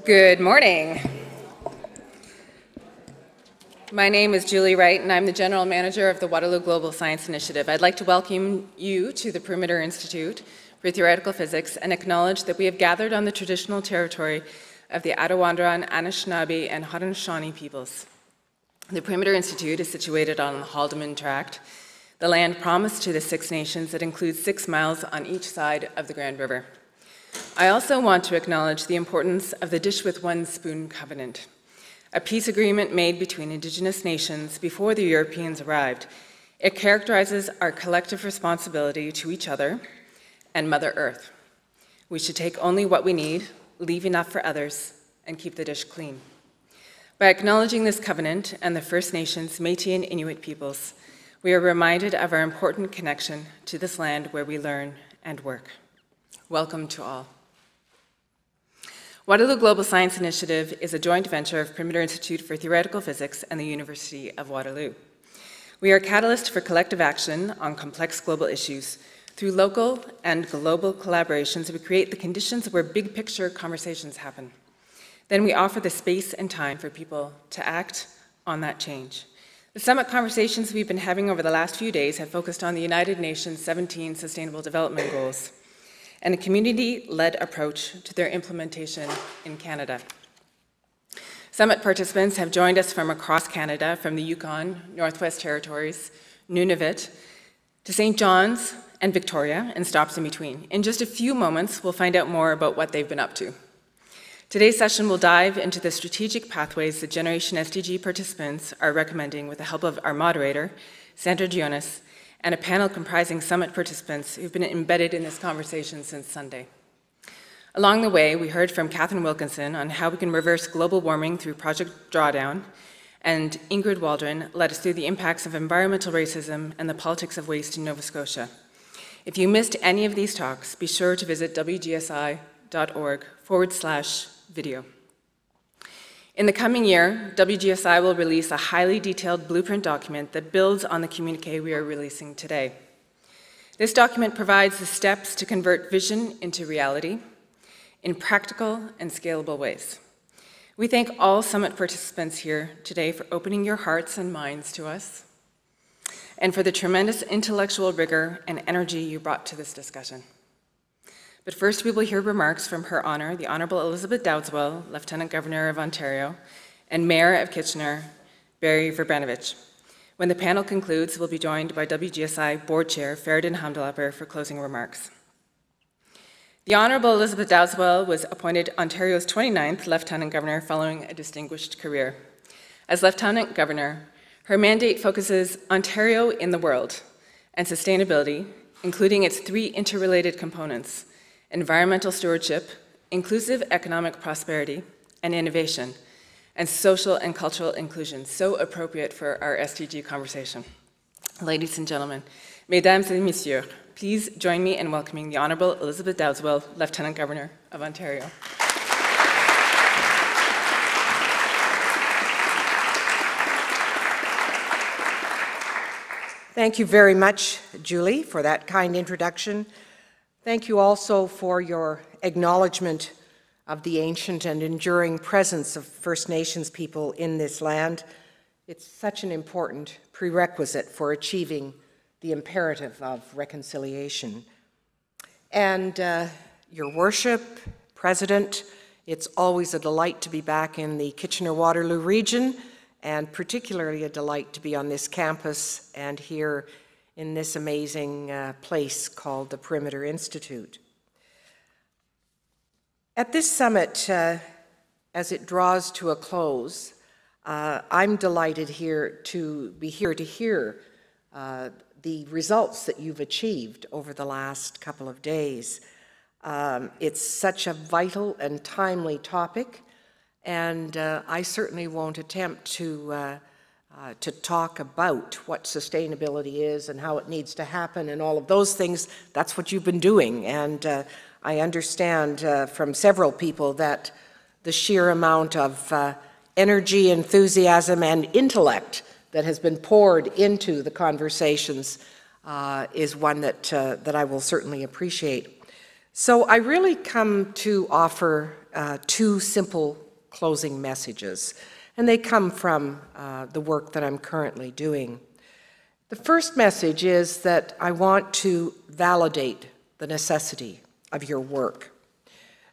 Good morning. My name is Julie Wright, and I'm the General Manager of the Waterloo Global Science Initiative. I'd like to welcome you to the Perimeter Institute for Theoretical Physics and acknowledge that we have gathered on the traditional territory of the Attawandaron, Anishinaabe, and Haudenosaunee peoples. The Perimeter Institute is situated on the Haldimand Tract, the land promised to the Six Nations that includes 6 miles on each side of the Grand River. I also want to acknowledge the importance of the Dish with One Spoon Covenant, a peace agreement made between Indigenous nations before the Europeans arrived. It characterizes our collective responsibility to each other and Mother Earth. We should take only what we need, leave enough for others, and keep the dish clean. By acknowledging this covenant and the First Nations, Métis, and Inuit peoples, we are reminded of our important connection to this land where we learn and work. Welcome to all. Waterloo Global Science Initiative is a joint venture of Perimeter Institute for Theoretical Physics and the University of Waterloo. We are a catalyst for collective action on complex global issues. Through local and global collaborations, we create the conditions where big picture conversations happen. Then we offer the space and time for people to act on that change. The summit conversations we've been having over the last few days have focused on the United Nations 17 Sustainable Development Goals and a community-led approach to their implementation in Canada. Summit participants have joined us from across Canada, from the Yukon, Northwest Territories, Nunavut, to St. John's and Victoria, and stops in between. In just a few moments, we'll find out more about what they've been up to. Today's session will dive into the strategic pathways that Generation SDG participants are recommending with the help of our moderator, Sandra Gionis, and a panel comprising summit participants who've been embedded in this conversation since Sunday. Along the way, we heard from Catherine Wilkinson on how we can reverse global warming through Project Drawdown, and Ingrid Waldron led us through the impacts of environmental racism and the politics of waste in Nova Scotia. If you missed any of these talks, be sure to visit wgsi.org/video. In the coming year, WGSI will release a highly detailed blueprint document that builds on the communique we are releasing today. This document provides the steps to convert vision into reality in practical and scalable ways. We thank all summit participants here today for opening your hearts and minds to us, and for the tremendous intellectual rigor and energy you brought to this discussion. But first, we will hear remarks from Her Honor, the Honorable Elizabeth Dowdeswell, Lieutenant Governor of Ontario, and Mayor of Kitchener, Barry Verbanovich. When the panel concludes, we'll be joined by WGSI Board Chair Feridun Hamdalapur for closing remarks. The Honorable Elizabeth Dowdeswell was appointed Ontario's 29th Lieutenant Governor following a distinguished career. As Lieutenant Governor, her mandate focuses Ontario in the world and sustainability, including its 3 interrelated components: environmental stewardship, inclusive economic prosperity and innovation, and social and cultural inclusion, so appropriate for our SDG conversation. Ladies and gentlemen, mesdames et messieurs, please join me in welcoming the Honorable Elizabeth Dowdeswell, Lieutenant Governor of Ontario. Thank you very much, Julie, for that kind introduction. Thank you also for your acknowledgement of the ancient and enduring presence of First Nations people in this land. It's such an important prerequisite for achieving the imperative of reconciliation. And Your Worship, President, it's always a delight to be back in the Kitchener-Waterloo region, and particularly a delight to be on this campus and here in this amazing place called the Perimeter Institute. At this summit, as it draws to a close, I'm delighted to be here to hear the results that you've achieved over the last couple of days. It's such a vital and timely topic, and I certainly won't attempt to talk about what sustainability is and how it needs to happen and all of those things. That's what you've been doing, and I understand from several people that the sheer amount of energy, enthusiasm, and intellect that has been poured into the conversations is one that I will certainly appreciate. So I really come to offer two simple closing messages, and they come from the work that I'm currently doing. The first message is that I want to validate the necessity of your work.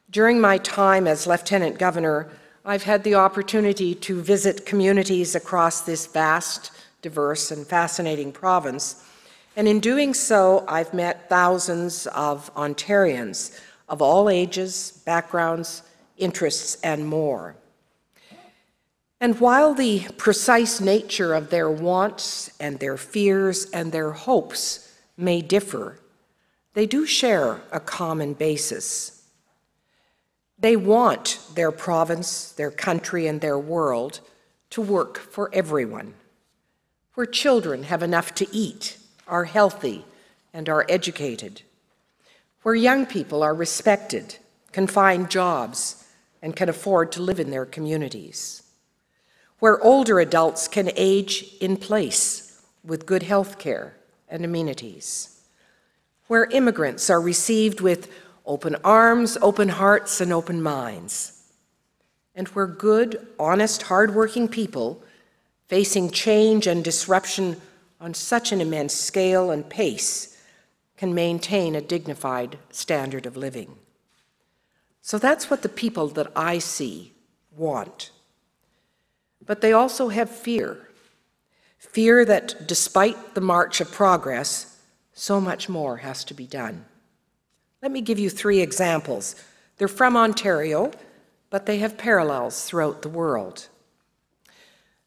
During my time as Lieutenant Governor, I've had the opportunity to visit communities across this vast, diverse, and fascinating province, and in doing so, I've met thousands of Ontarians of all ages, backgrounds, interests, and more. And while the precise nature of their wants and their fears and their hopes may differ, they do share a common basis. They want their province, their country, and their world to work for everyone, where children have enough to eat, are healthy, and are educated, where young people are respected, can find jobs, and can afford to live in their communities, where older adults can age in place with good health care and amenities, where immigrants are received with open arms, open hearts, and open minds, and where good, honest, hard-working people facing change and disruption on such an immense scale and pace can maintain a dignified standard of living. So that's what the people that I see want. But they also have fear. Fear that despite the march of progress, so much more has to be done. Let me give you 3 examples. They're from Ontario, but they have parallels throughout the world.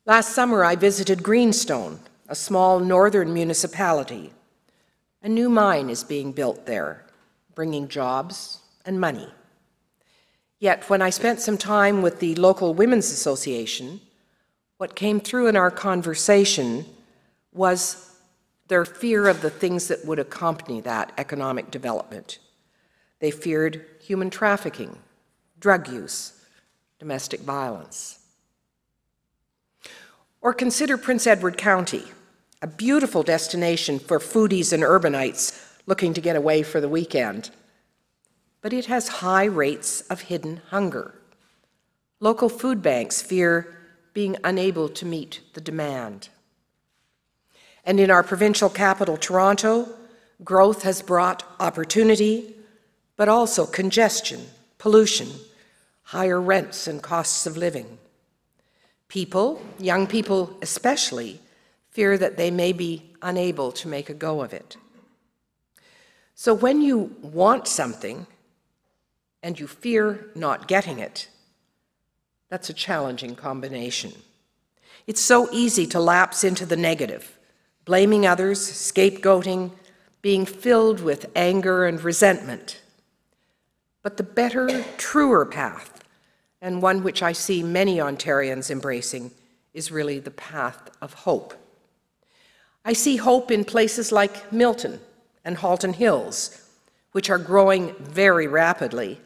Last summer, I visited Greenstone, a small northern municipality. A new mine is being built there, bringing jobs and money. Yet, when I spent some time with the local Women's Association, what came through in our conversation was their fear of the things that would accompany that economic development. They feared human trafficking, drug use, domestic violence. Or consider Prince Edward County, a beautiful destination for foodies and urbanites looking to get away for the weekend. But it has high rates of hidden hunger. Local food banks fear being unable to meet the demand. And in our provincial capital, Toronto, growth has brought opportunity, but also congestion, pollution, higher rents and costs of living. People, young people especially, fear that they may be unable to make a go of it. So when you want something and you fear not getting it, that's a challenging combination. It's so easy to lapse into the negative, blaming others, scapegoating, being filled with anger and resentment. But the better, truer path, and one which I see many Ontarians embracing, is really the path of hope. I see hope in places like Milton and Halton Hills, which are growing very rapidly,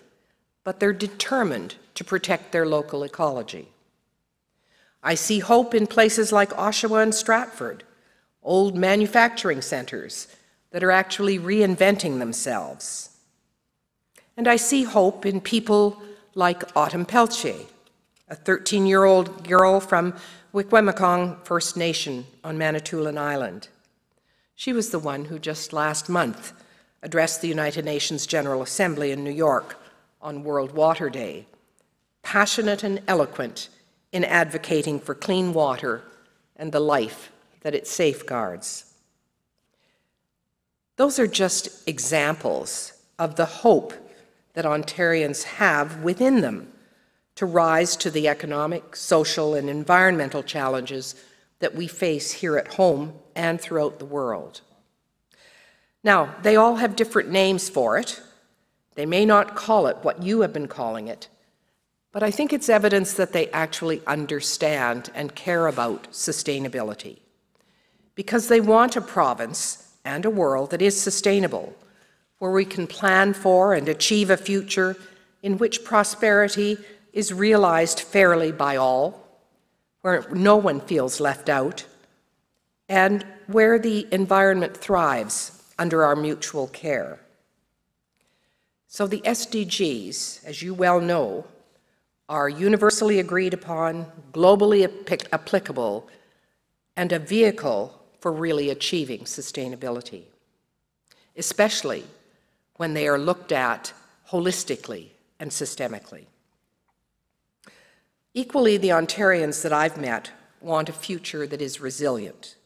but they're determined to protect their local ecology. I see hope in places like Oshawa and Stratford, old manufacturing centers that are actually reinventing themselves. And I see hope in people like Autumn Peltier, a 13-year-old girl from Wikwemikong First Nation on Manitoulin Island. She was the one who just last month addressed the United Nations General Assembly in New York on World Water Day, passionate and eloquent in advocating for clean water and the life that it safeguards. Those are just examples of the hope that Ontarians have within them to rise to the economic, social, and environmental challenges that we face here at home and throughout the world. Now, they all have different names for it. They may not call it what you have been calling it, but I think it's evidence that they actually understand and care about sustainability, because they want a province and a world that is sustainable, where we can plan for and achieve a future in which prosperity is realized fairly by all, where no one feels left out, and where the environment thrives under our mutual care. So the SDGs, as you well know, are universally agreed upon, globally applicable, and a vehicle for really achieving sustainability, especially when they are looked at holistically and systemically. Equally, the Ontarians that I've met want a future that is resilient,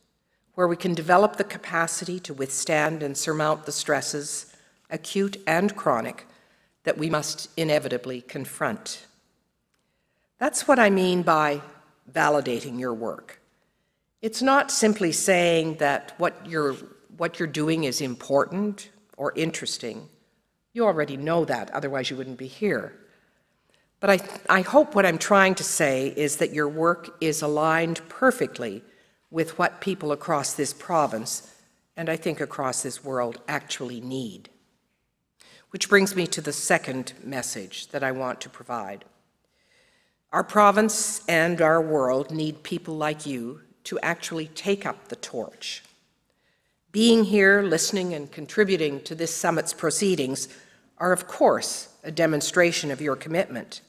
where we can develop the capacity to withstand and surmount the stresses, acute and chronic, that we must inevitably confront. That's what I mean by validating your work. It's not simply saying that what you're doing is important or interesting. You already know that, otherwise you wouldn't be here. But I hope what I'm trying to say is that your work is aligned perfectly with what people across this province, and I think across this world, actually need. Which brings me to the second message that I want to provide. Our province and our world need people like you to actually take up the torch. Being here, listening, and contributing to this summit's proceedings are, of course, a demonstration of your commitment.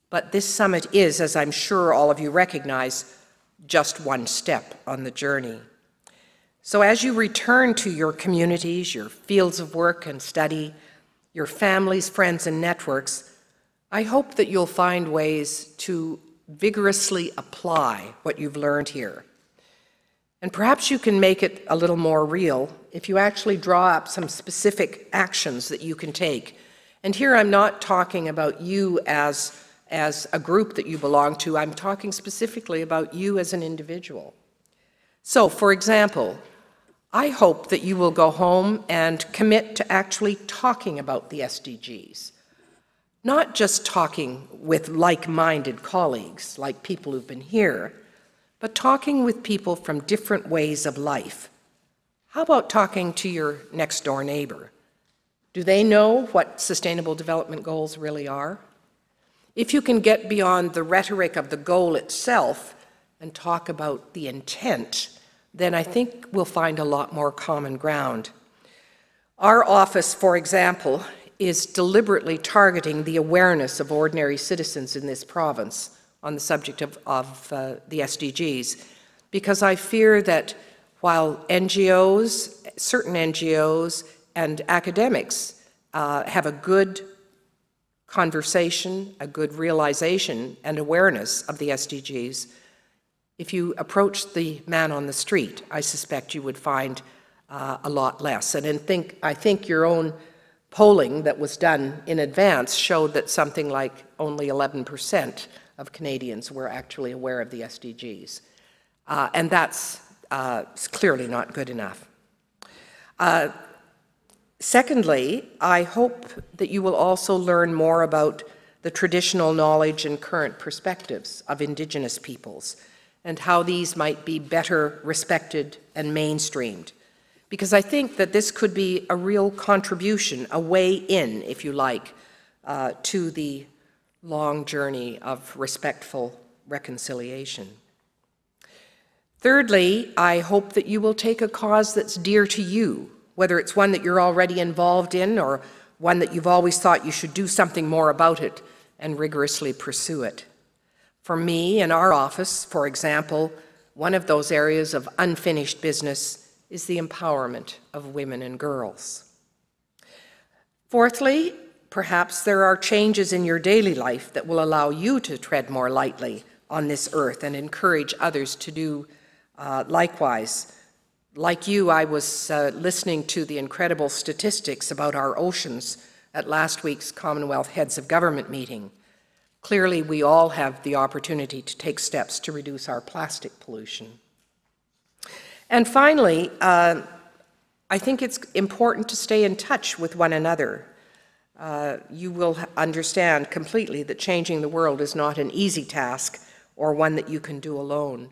But this summit is, as I'm sure all of you recognize, just one step on the journey. So as you return to your communities, your fields of work and study, your families, friends, and networks, I hope that you'll find ways to vigorously apply what you've learned here. And perhaps you can make it a little more real if you actually draw up some specific actions that you can take. And here I'm not talking about you as a group that you belong to, I'm talking specifically about you as an individual. So, for example, I hope that you will go home and commit to actually talking about the SDGs. Not just talking with like-minded colleagues, like people who've been here, but talking with people from different ways of life. How about talking to your next-door neighbor? Do they know what Sustainable Development Goals really are? If you can get beyond the rhetoric of the goal itself and talk about the intent, then I think we'll find a lot more common ground. Our office, for example, is deliberately targeting the awareness of ordinary citizens in this province on the subject of the SDGs, because I fear that while NGOs, certain NGOs and academics have a good conversation, a good realization and awareness of the SDGs, if you approach the man on the street, I suspect you would find a lot less. And I think your own polling that was done in advance showed that something like only 11% of Canadians were actually aware of the SDGs. And that's clearly not good enough. Secondly, I hope that you will also learn more about the traditional knowledge and current perspectives of Indigenous peoples and how these might be better respected and mainstreamed. Because I think that this could be a real contribution, a way in, if you like, to the long journey of respectful reconciliation. Thirdly, I hope that you will take a cause that's dear to you, whether it's one that you're already involved in or one that you've always thought you should do something more about it and rigorously pursue it. For me, in our office, for example, one of those areas of unfinished business is the empowerment of women and girls. Fourthly, perhaps there are changes in your daily life that will allow you to tread more lightly on this earth and encourage others to do likewise. Like you, I was listening to the incredible statistics about our oceans at last week's Commonwealth Heads of Government meeting. Clearly, we all have the opportunity to take steps to reduce our plastic pollution. And finally, I think it's important to stay in touch with one another. You will understand completely that changing the world is not an easy task or one that you can do alone.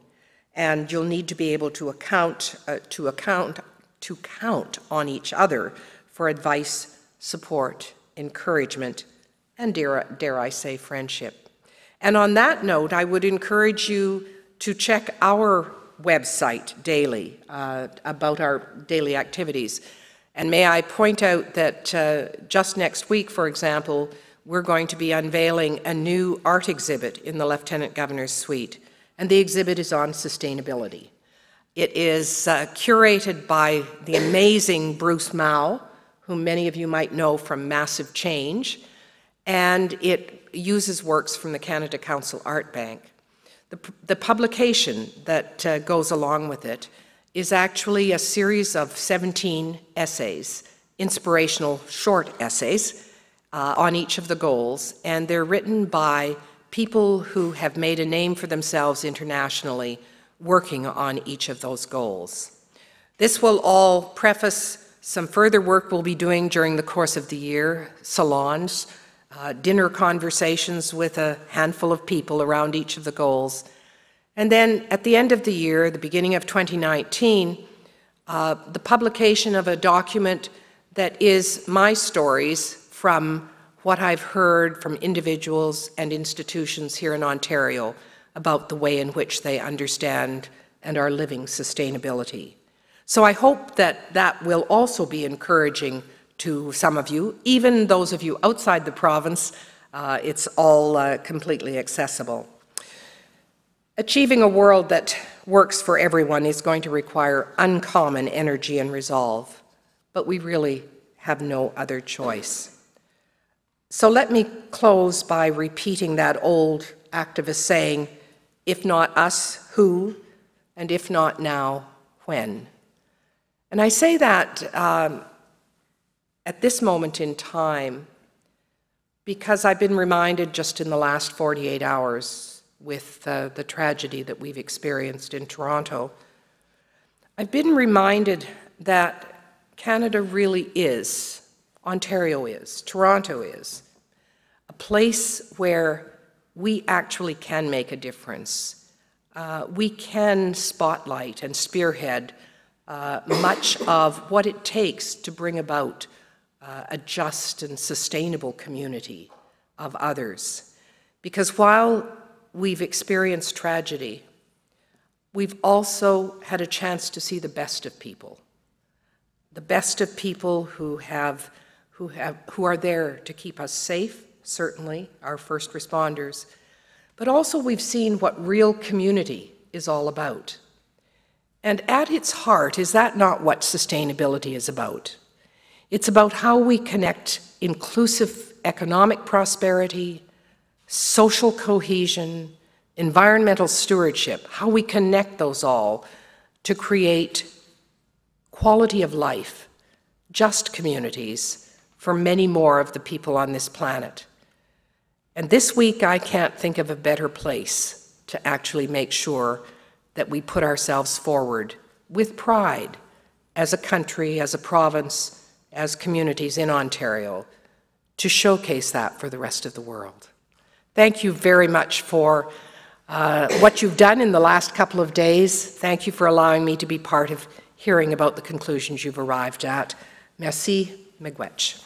And you'll need to be able to count on each other for advice, support, encouragement, and dare I say, friendship. And on that note, I would encourage you to check our website daily about our daily activities. And may I point out that just next week, for example, we're going to be unveiling a new art exhibit in the Lieutenant Governor's Suite, and the exhibit is on sustainability. It is curated by the amazing Bruce Mao, whom many of you might know from Massive Change, and it uses works from the Canada Council Art Bank. The publication that goes along with it is actually a series of 17 essays, inspirational short essays, on each of the goals, and they're written by people who have made a name for themselves internationally working on each of those goals. This will all preface some further work we'll be doing during the course of the year, salons, dinner conversations with a handful of people around each of the goals. And then at the end of the year, the beginning of 2019, the publication of a document that is my stories from what I've heard from individuals and institutions here in Ontario about the way in which they understand and are living sustainability. So I hope that that will also be encouraging to some of you, even those of you outside the province. It's all completely accessible. Achieving a world that works for everyone is going to require uncommon energy and resolve, but we really have no other choice. So let me close by repeating that old activist saying, if not us, who? And if not now, when? And I say that at this moment in time because I've been reminded just in the last 48 hours with the tragedy that we've experienced in Toronto, I've been reminded that Canada really is, Ontario is, Toronto is, a place where we actually can make a difference. We can spotlight and spearhead much of what it takes to bring about a just and sustainable community of others. Because while we've experienced tragedy, we've also had a chance to see the best of people. The best of people who are there to keep us safe, certainly, our first responders, but also we've seen what real community is all about. And at its heart, is that not what sustainability is about? It's about how we connect inclusive economic prosperity, social cohesion, environmental stewardship, how we connect those all to create quality of life, just communities for many more of the people on this planet. And this week, I can't think of a better place to actually make sure that we put ourselves forward with pride as a country, as a province, as communities in Ontario, to showcase that for the rest of the world. Thank you very much for what you've done in the last couple of days. Thank you for allowing me to be part of hearing about the conclusions you've arrived at. Merci, miigwech.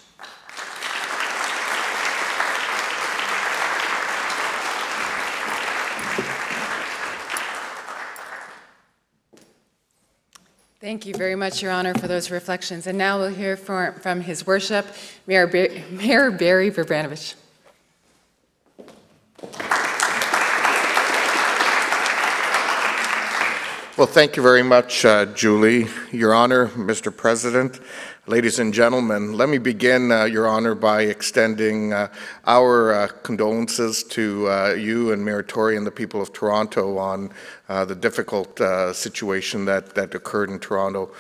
Thank you very much, Your Honour, for those reflections. And now we'll hear from His Worship, Mayor Barry Verbranovich. Well, thank you very much, Julie. Your Honour, Mr. President, ladies and gentlemen, let me begin, Your Honour, by extending our condolences to you and Mayor Tory and the people of Toronto on the difficult situation that occurred in Toronto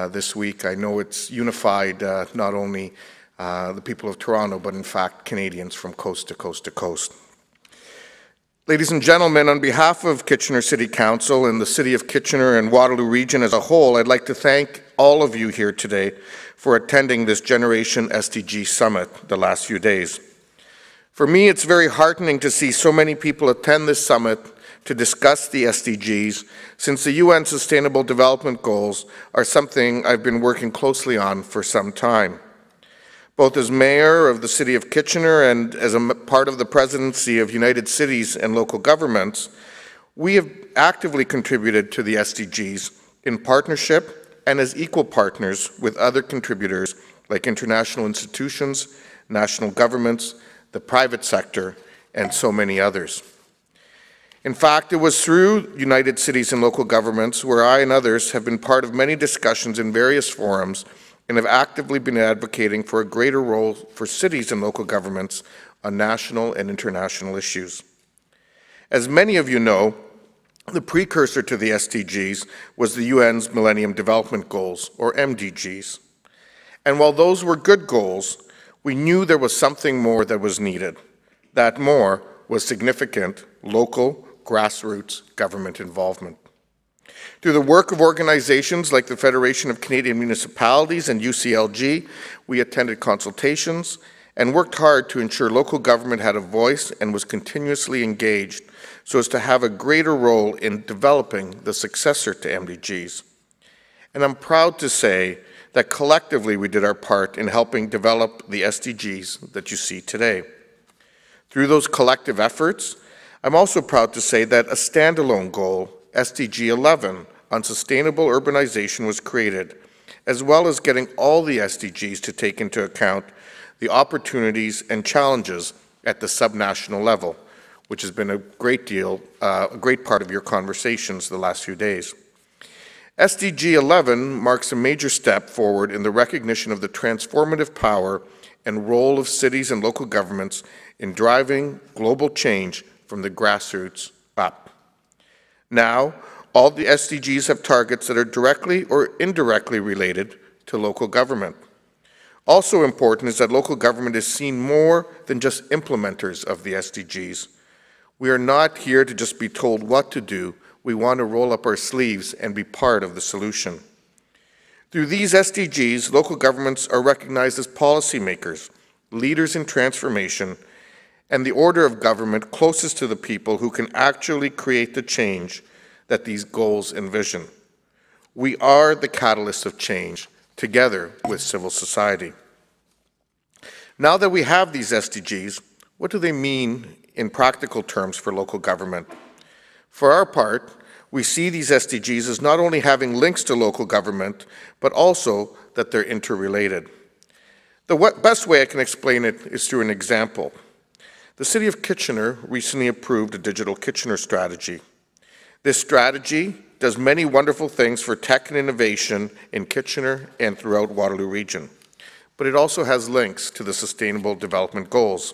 this week. I know it's unified not only the people of Toronto, but in fact Canadians from coast to coast to coast. Ladies and gentlemen, on behalf of Kitchener City Council and the City of Kitchener and Waterloo Region as a whole, I'd like to thank all of you here today for attending this Generation SDG Summit the last few days. For me, it's very heartening to see so many people attend this summit to discuss the SDGs, since the UN Sustainable Development Goals are something I've been working closely on for some time. Both as mayor of the City of Kitchener and as a part of the presidency of United Cities and Local Governments, we have actively contributed to the SDGs in partnership and as equal partners with other contributors like international institutions, national governments, the private sector, and so many others. In fact, it was through United Cities and Local Governments where I and others have been part of many discussions in various forums and have actively been advocating for a greater role for cities and local governments on national and international issues. As many of you know, the precursor to the SDGs was the UN's Millennium Development Goals, or MDGs. And while those were good goals, we knew there was something more that was needed. That more was significant local, grassroots government involvement. Through the work of organizations like the Federation of Canadian Municipalities and UCLG, we attended consultations and worked hard to ensure local government had a voice and was continuously engaged so as to have a greater role in developing the successor to MDGs. And I'm proud to say that collectively we did our part in helping develop the SDGs that you see today. Through those collective efforts, I'm also proud to say that a standalone goal, SDG 11, on sustainable urbanization was created, as well as getting all the SDGs to take into account the opportunities and challenges at the subnational level, which has been a great part of your conversations the last few days. SDG 11 marks a major step forward in the recognition of the transformative power and role of cities and local governments in driving global change from the grassroots up. Now, all the SDGs have targets that are directly or indirectly related to local government. Also important is that local government is seen more than just implementers of the SDGs. We are not here to just be told what to do. We want to roll up our sleeves and be part of the solution. Through these SDGs, local governments are recognized as policymakers, leaders in transformation, and the order of government closest to the people who can actually create the change that these goals envision. We are the catalyst of change, together with civil society. Now that we have these SDGs, what do they mean in practical terms for local government? For our part, we see these SDGs as not only having links to local government, but also that they're interrelated. The best way I can explain it is through an example. The City of Kitchener recently approved a Digital Kitchener strategy. This strategy does many wonderful things for tech and innovation in Kitchener and throughout Waterloo Region, but it also has links to the Sustainable Development Goals.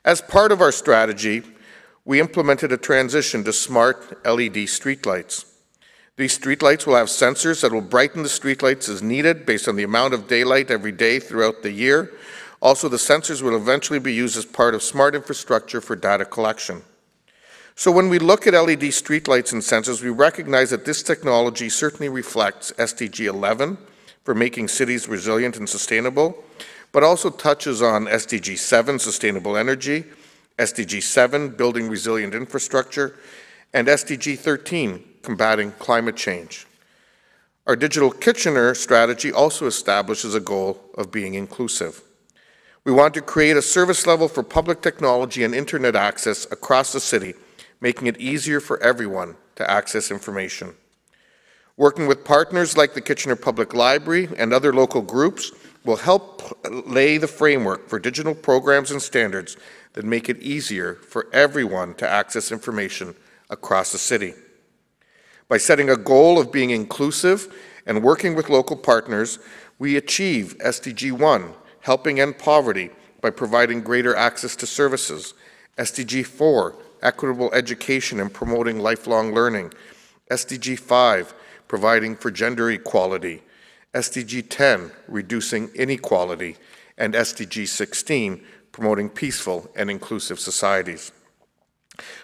As part of our strategy, we implemented a transition to smart LED streetlights. These streetlights will have sensors that will brighten the streetlights as needed based on the amount of daylight every day throughout the year. Also, the sensors will eventually be used as part of smart infrastructure for data collection. So when we look at LED streetlights and sensors, we recognize that this technology certainly reflects SDG 11 for making cities resilient and sustainable, but also touches on SDG 7, sustainable energy, SDG 7, building resilient infrastructure, and SDG 13, combating climate change. Our Digital Kitchener strategy also establishes a goal of being inclusive. We want to create a service level for public technology and internet access across the city, making it easier for everyone to access information. Working with partners like the Kitchener Public Library and other local groups will help lay the framework for digital programs and standards that make it easier for everyone to access information across the city. By setting a goal of being inclusive and working with local partners, we achieve SDG 1, helping end poverty by providing greater access to services, SDG 4, equitable education and promoting lifelong learning, SDG 5, providing for gender equality, SDG 10, reducing inequality, and SDG 16, promoting peaceful and inclusive societies.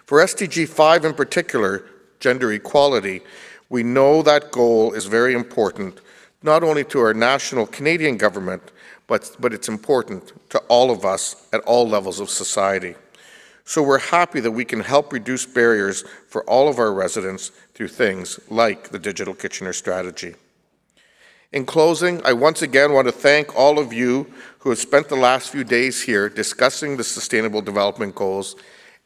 For SDG 5 in particular, gender equality, we know that goal is very important, not only to our national Canadian government, but it's important to all of us at all levels of society. So we're happy that we can help reduce barriers for all of our residents through things like the Digital Kitchener strategy. In closing, I once again want to thank all of you who have spent the last few days here discussing the Sustainable Development Goals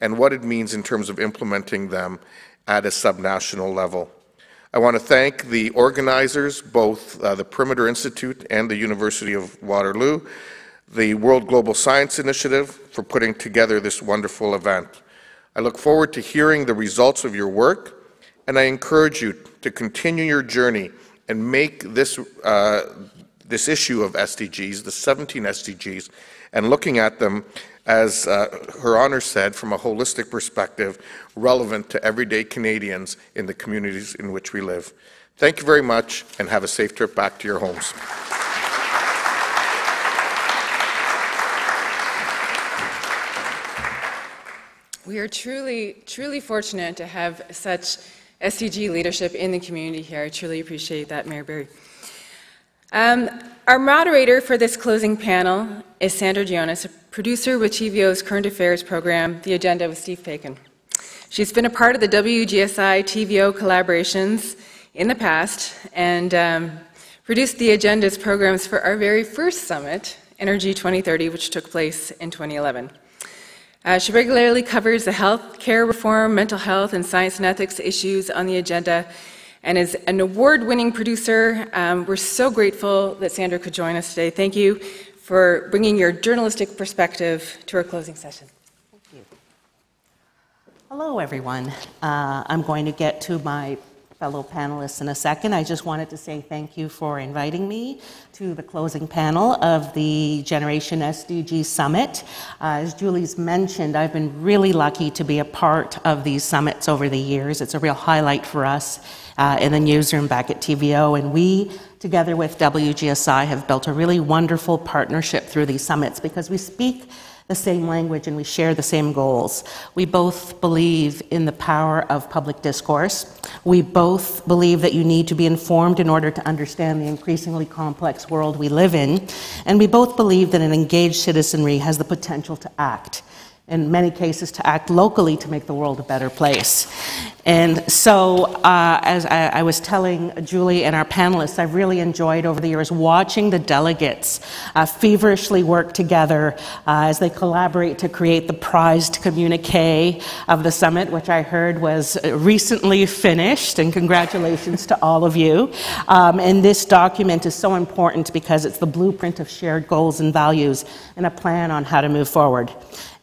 and what it means in terms of implementing them at a subnational level. I want to thank the organizers, both the Perimeter Institute and the University of Waterloo, the World Global Science Initiative, for putting together this wonderful event. I look forward to hearing the results of your work, and I encourage you to continue your journey and make this, this issue of SDGs, the 17 SDGs, and looking at them, as Her Honour said, from a holistic perspective, relevant to everyday Canadians in the communities in which we live. Thank you very much, and have a safe trip back to your homes. We are truly fortunate to have such SDG leadership in the community here. I truly appreciate that, Mayor Barry. Our moderator for this closing panel is Sandra Gionis, a producer with TVO's Current Affairs program, The Agenda with Steve Paikin. She's been a part of the WGSI TVO collaborations in the past and produced The Agenda's programs for our very first summit, Energy 2030, which took place in 2011. She regularly covers the health care reform, mental health, and science and ethics issues on the agenda, and is an award-winning producer. We're so grateful that Sandra could join us today. Thank you for bringing your journalistic perspective to our closing session. Thank you. Hello, everyone. I'm going to get to my fellow panelists in a second. I just wanted to say thank you for inviting me to the closing panel of the Generation SDG Summit. As Julie's mentioned, I've been really lucky to be a part of these summits over the years. It's a real highlight for us in the newsroom back at TVO, and we, together with WGSI, have built a really wonderful partnership through these summits because we speak the same language and we share the same goals. We both believe in the power of public discourse. We both believe that you need to be informed in order to understand the increasingly complex world we live in. And we both believe that an engaged citizenry has the potential to act, in many cases to act locally to make the world a better place. And so, as I was telling Julie and our panelists, I've really enjoyed over the years watching the delegates feverishly work together as they collaborate to create the prized communique of the summit, which I heard was recently finished, and congratulations to all of you. And this document is so important because it's the blueprint of shared goals and values and a plan on how to move forward.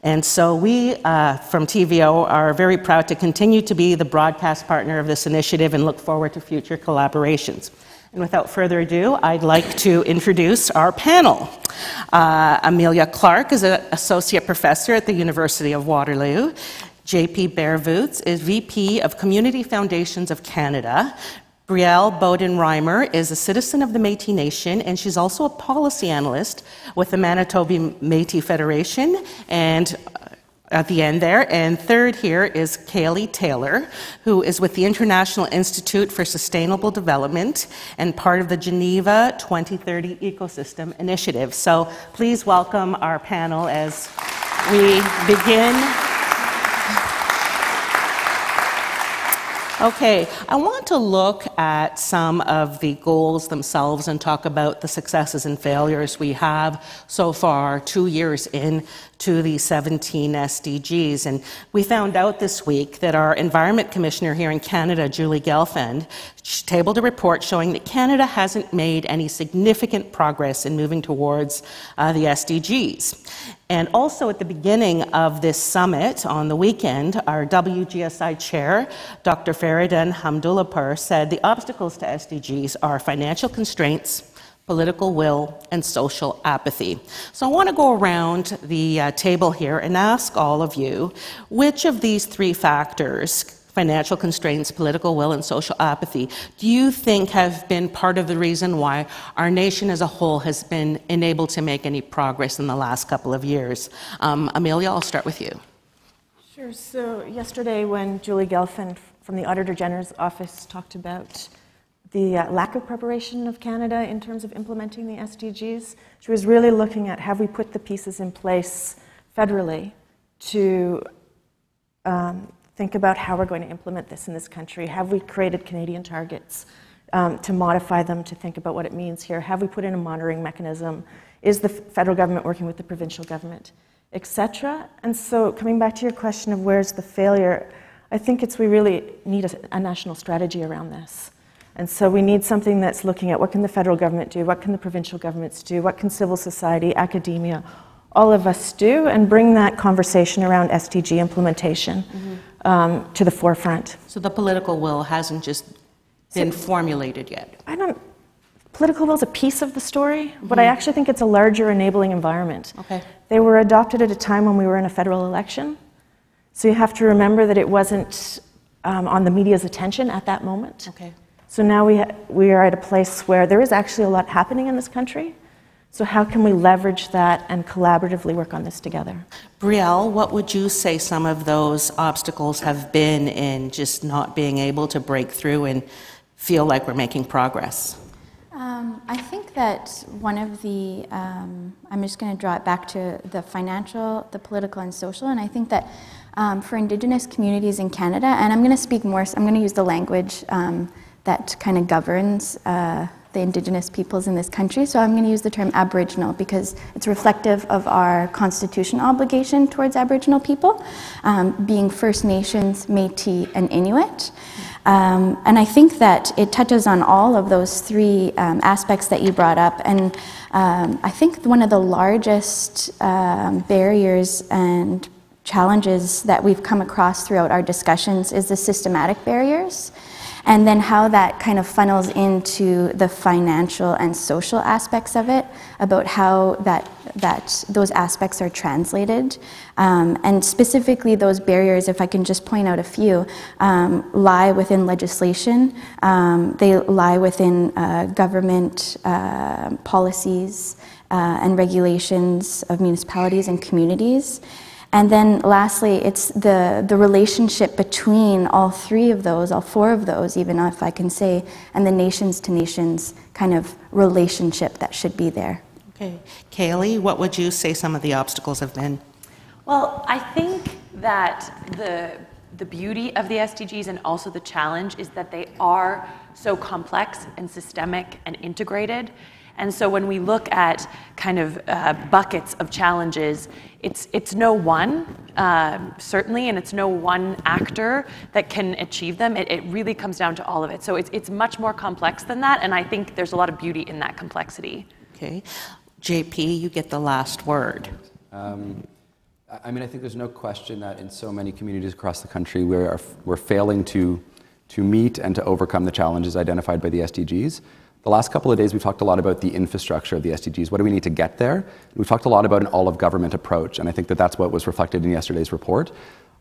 And so we, from TVO, are very proud to continue to be the broadcast partner of this initiative and look forward to future collaborations. And without further ado, I'd like to introduce our panel. Amelia Clark is an associate professor at the University of Waterloo. JP Bervoots is VP of Community Foundations of Canada. Brielle Bowden-Reimer is a citizen of the Métis Nation, and she's also a policy analyst with the Manitoba Métis Federation, and at the end there. And third here is Kaylee Taylor, who is with the International Institute for Sustainable Development and part of the Geneva 2030 Ecosystem Initiative. So please welcome our panel as we begin. Okay, I want to look at some of the goals themselves and talk about the successes and failures we have so far 2 years in to the 17 SDGs. And we found out this week that our Environment Commissioner here in Canada, Julie Gelfand, tabled a report showing that Canada hasn't made any significant progress in moving towards the SDGs. And also at the beginning of this summit on the weekend, our WGSI chair, Dr. Feridun Hamdullahpur, said the obstacles to SDGs are financial constraints, political will, and social apathy. So I want to go around the table here and ask all of you, which of these three factors, financial constraints, political will, and social apathy, do you think have been part of the reason why our nation as a whole has been unable to make any progress in the last couple of years? Amelia, I'll start with you. Sure. So yesterday when Julie Gelfand from the Auditor General's Office talked about the lack of preparation of Canada in terms of implementing the SDGs, she was really looking at, have we put the pieces in place federally to think about how we're going to implement this in this country? Have we created Canadian targets to modify them to think about what it means here? Have we put in a monitoring mechanism? Is the federal government working with the provincial government, etc.? And so coming back to your question of where's the failure, I think we really need a national strategy around this. And so we need something that's looking at what can the federal government do, what can the provincial governments do, what can civil society, academia, all of us do, and bring that conversation around SDG implementation to the forefront. So the political will hasn't just been formulated yet? Political will is a piece of the story, but I actually think it's a larger enabling environment. Okay. They were adopted at a time when we were in a federal election, so you have to remember that it wasn't on the media's attention at that moment. Okay. So now we are at a place where there is actually a lot happening in this country. So how can we leverage that and collaboratively work on this together? Brielle, what would you say some of those obstacles have been in just not being able to break through and feel like we're making progress? I think that one of the, I'm just going to draw it back to the financial, the political, and social, and I think that for Indigenous communities in Canada, and I'm going to speak more, I'm going to use the language that kind of governs the Indigenous peoples in this country, so I'm going to use the term Aboriginal because it's reflective of our constitutional obligation towards Aboriginal people, being First Nations, Métis, and Inuit. And I think that it touches on all of those three aspects that you brought up. And I think one of the largest barriers and challenges that we've come across throughout our discussions is the systematic barriers, and then how that kind of funnels into the financial and social aspects of it, about how those aspects are translated. And specifically those barriers, if I can just point out a few, lie within legislation, they lie within government policies and regulations of municipalities and communities. And then lastly, it's the relationship between all three of those, all four of those, even if I can say, and the nations to nations kind of relationship that should be there. Okay. Kaylee, what would you say some of the obstacles have been? Well, I think that the beauty of the SDGs and also the challenge is that they are so complex and systemic and integrated. And so when we look at kind of buckets of challenges, it's no one, certainly, and it's no one actor that can achieve them. It really comes down to all of it. So it's much more complex than that, and I think there's a lot of beauty in that complexity. Okay. JP, you get the last word. I mean, I think there's no question that in so many communities across the country, we're failing to meet and to overcome the challenges identified by the SDGs. The last couple of days, we've talked a lot about the infrastructure of the SDGs. What do we need to get there? We've talked a lot about an all-of-government approach, and I think that that's what was reflected in yesterday's report.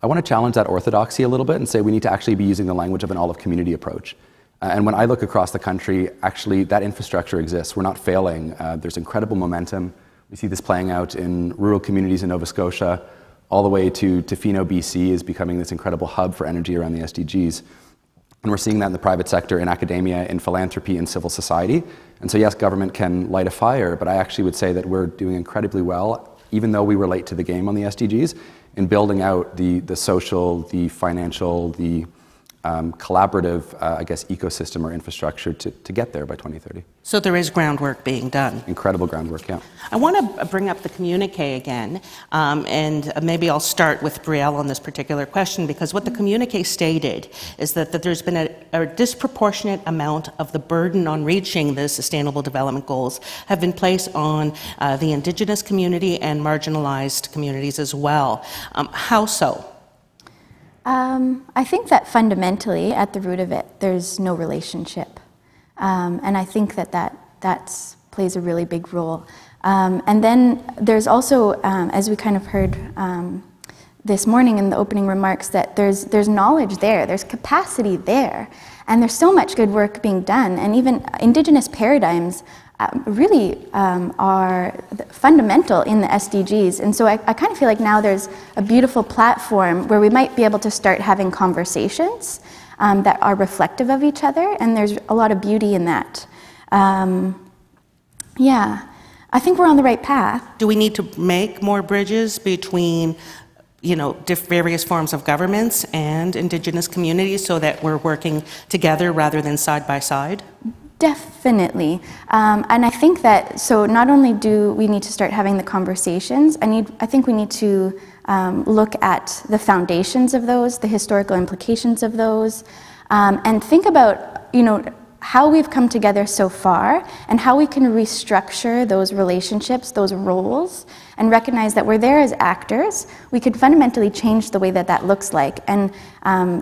I want to challenge that orthodoxy a little bit and say we need to actually be using the language of an all-of-community approach. And when I look across the country, actually, that infrastructure exists. We're not failing. There's incredible momentum. We see this playing out in rural communities in Nova Scotia, all the way to Tofino, BC, is becoming this incredible hub for energy around the SDGs. And we're seeing that in the private sector, in academia, in philanthropy, in civil society. And so yes, government can light a fire, but I actually would say that we're doing incredibly well, even though we were late to the game on the SDGs, in building out the social, the financial, the collaborative, I guess, ecosystem or infrastructure to get there by 2030. So there is groundwork being done. Incredible groundwork, yeah. I want to bring up the communique again, and maybe I'll start with Brielle on this particular question, because what the communique stated is that there's been a disproportionate amount of the burden on reaching the Sustainable Development Goals have been placed on the Indigenous community and marginalized communities as well. How so? I think that fundamentally, at the root of it, there's no relationship. And I think that plays a really big role. And then there's also, as we kind of heard this morning in the opening remarks, that there's knowledge there, there's capacity there, and there's so much good work being done. And even Indigenous paradigms really are fundamental in the SDGs. And so I kind of feel like now there's a beautiful platform where we might be able to start having conversations that are reflective of each other, and there's a lot of beauty in that. Yeah, I think we're on the right path. Do we need to make more bridges between, you know, various forms of governments and Indigenous communities so that we're working together rather than side by side? Definitely. And I think that, so not only do we need to start having the conversations, I think we need to look at the foundations of those, the historical implications of those, and think about, you know, how we've come together so far and how we can restructure those relationships, those roles, and recognize that we're there as actors. We could fundamentally change the way that that looks like, and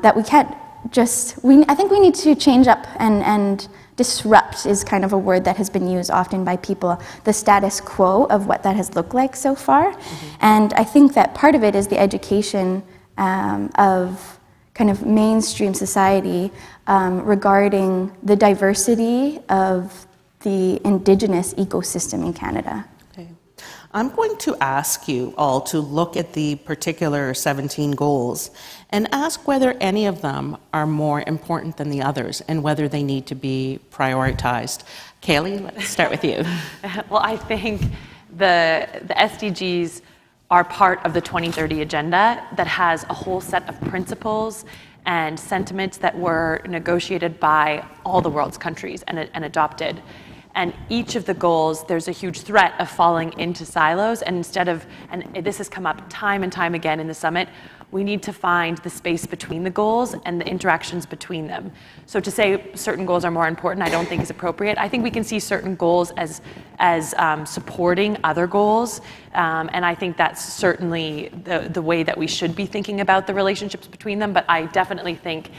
that we can't just, I think we need to change up and disrupt is kind of a word that has been used often by people, the status quo of what that has looked like so far. And I think that part of it is the education of kind of mainstream society regarding the diversity of the Indigenous ecosystem in Canada. Okay. I'm going to ask you all to look at the particular 17 goals and ask whether any of them are more important than the others and whether they need to be prioritized. Kaylee, let's start with you. Well, I think the SDGs are part of the 2030 agenda that has a whole set of principles and sentiments that were negotiated by all the world's countries and adopted. And each of the goals, there's a huge threat of falling into silos, and and this has come up time and time again in the summit, we need to find the space between the goals and the interactions between them. So to say certain goals are more important, I don't think is appropriate. I think we can see certain goals as supporting other goals, and I think that's certainly the way that we should be thinking about the relationships between them, but I definitely think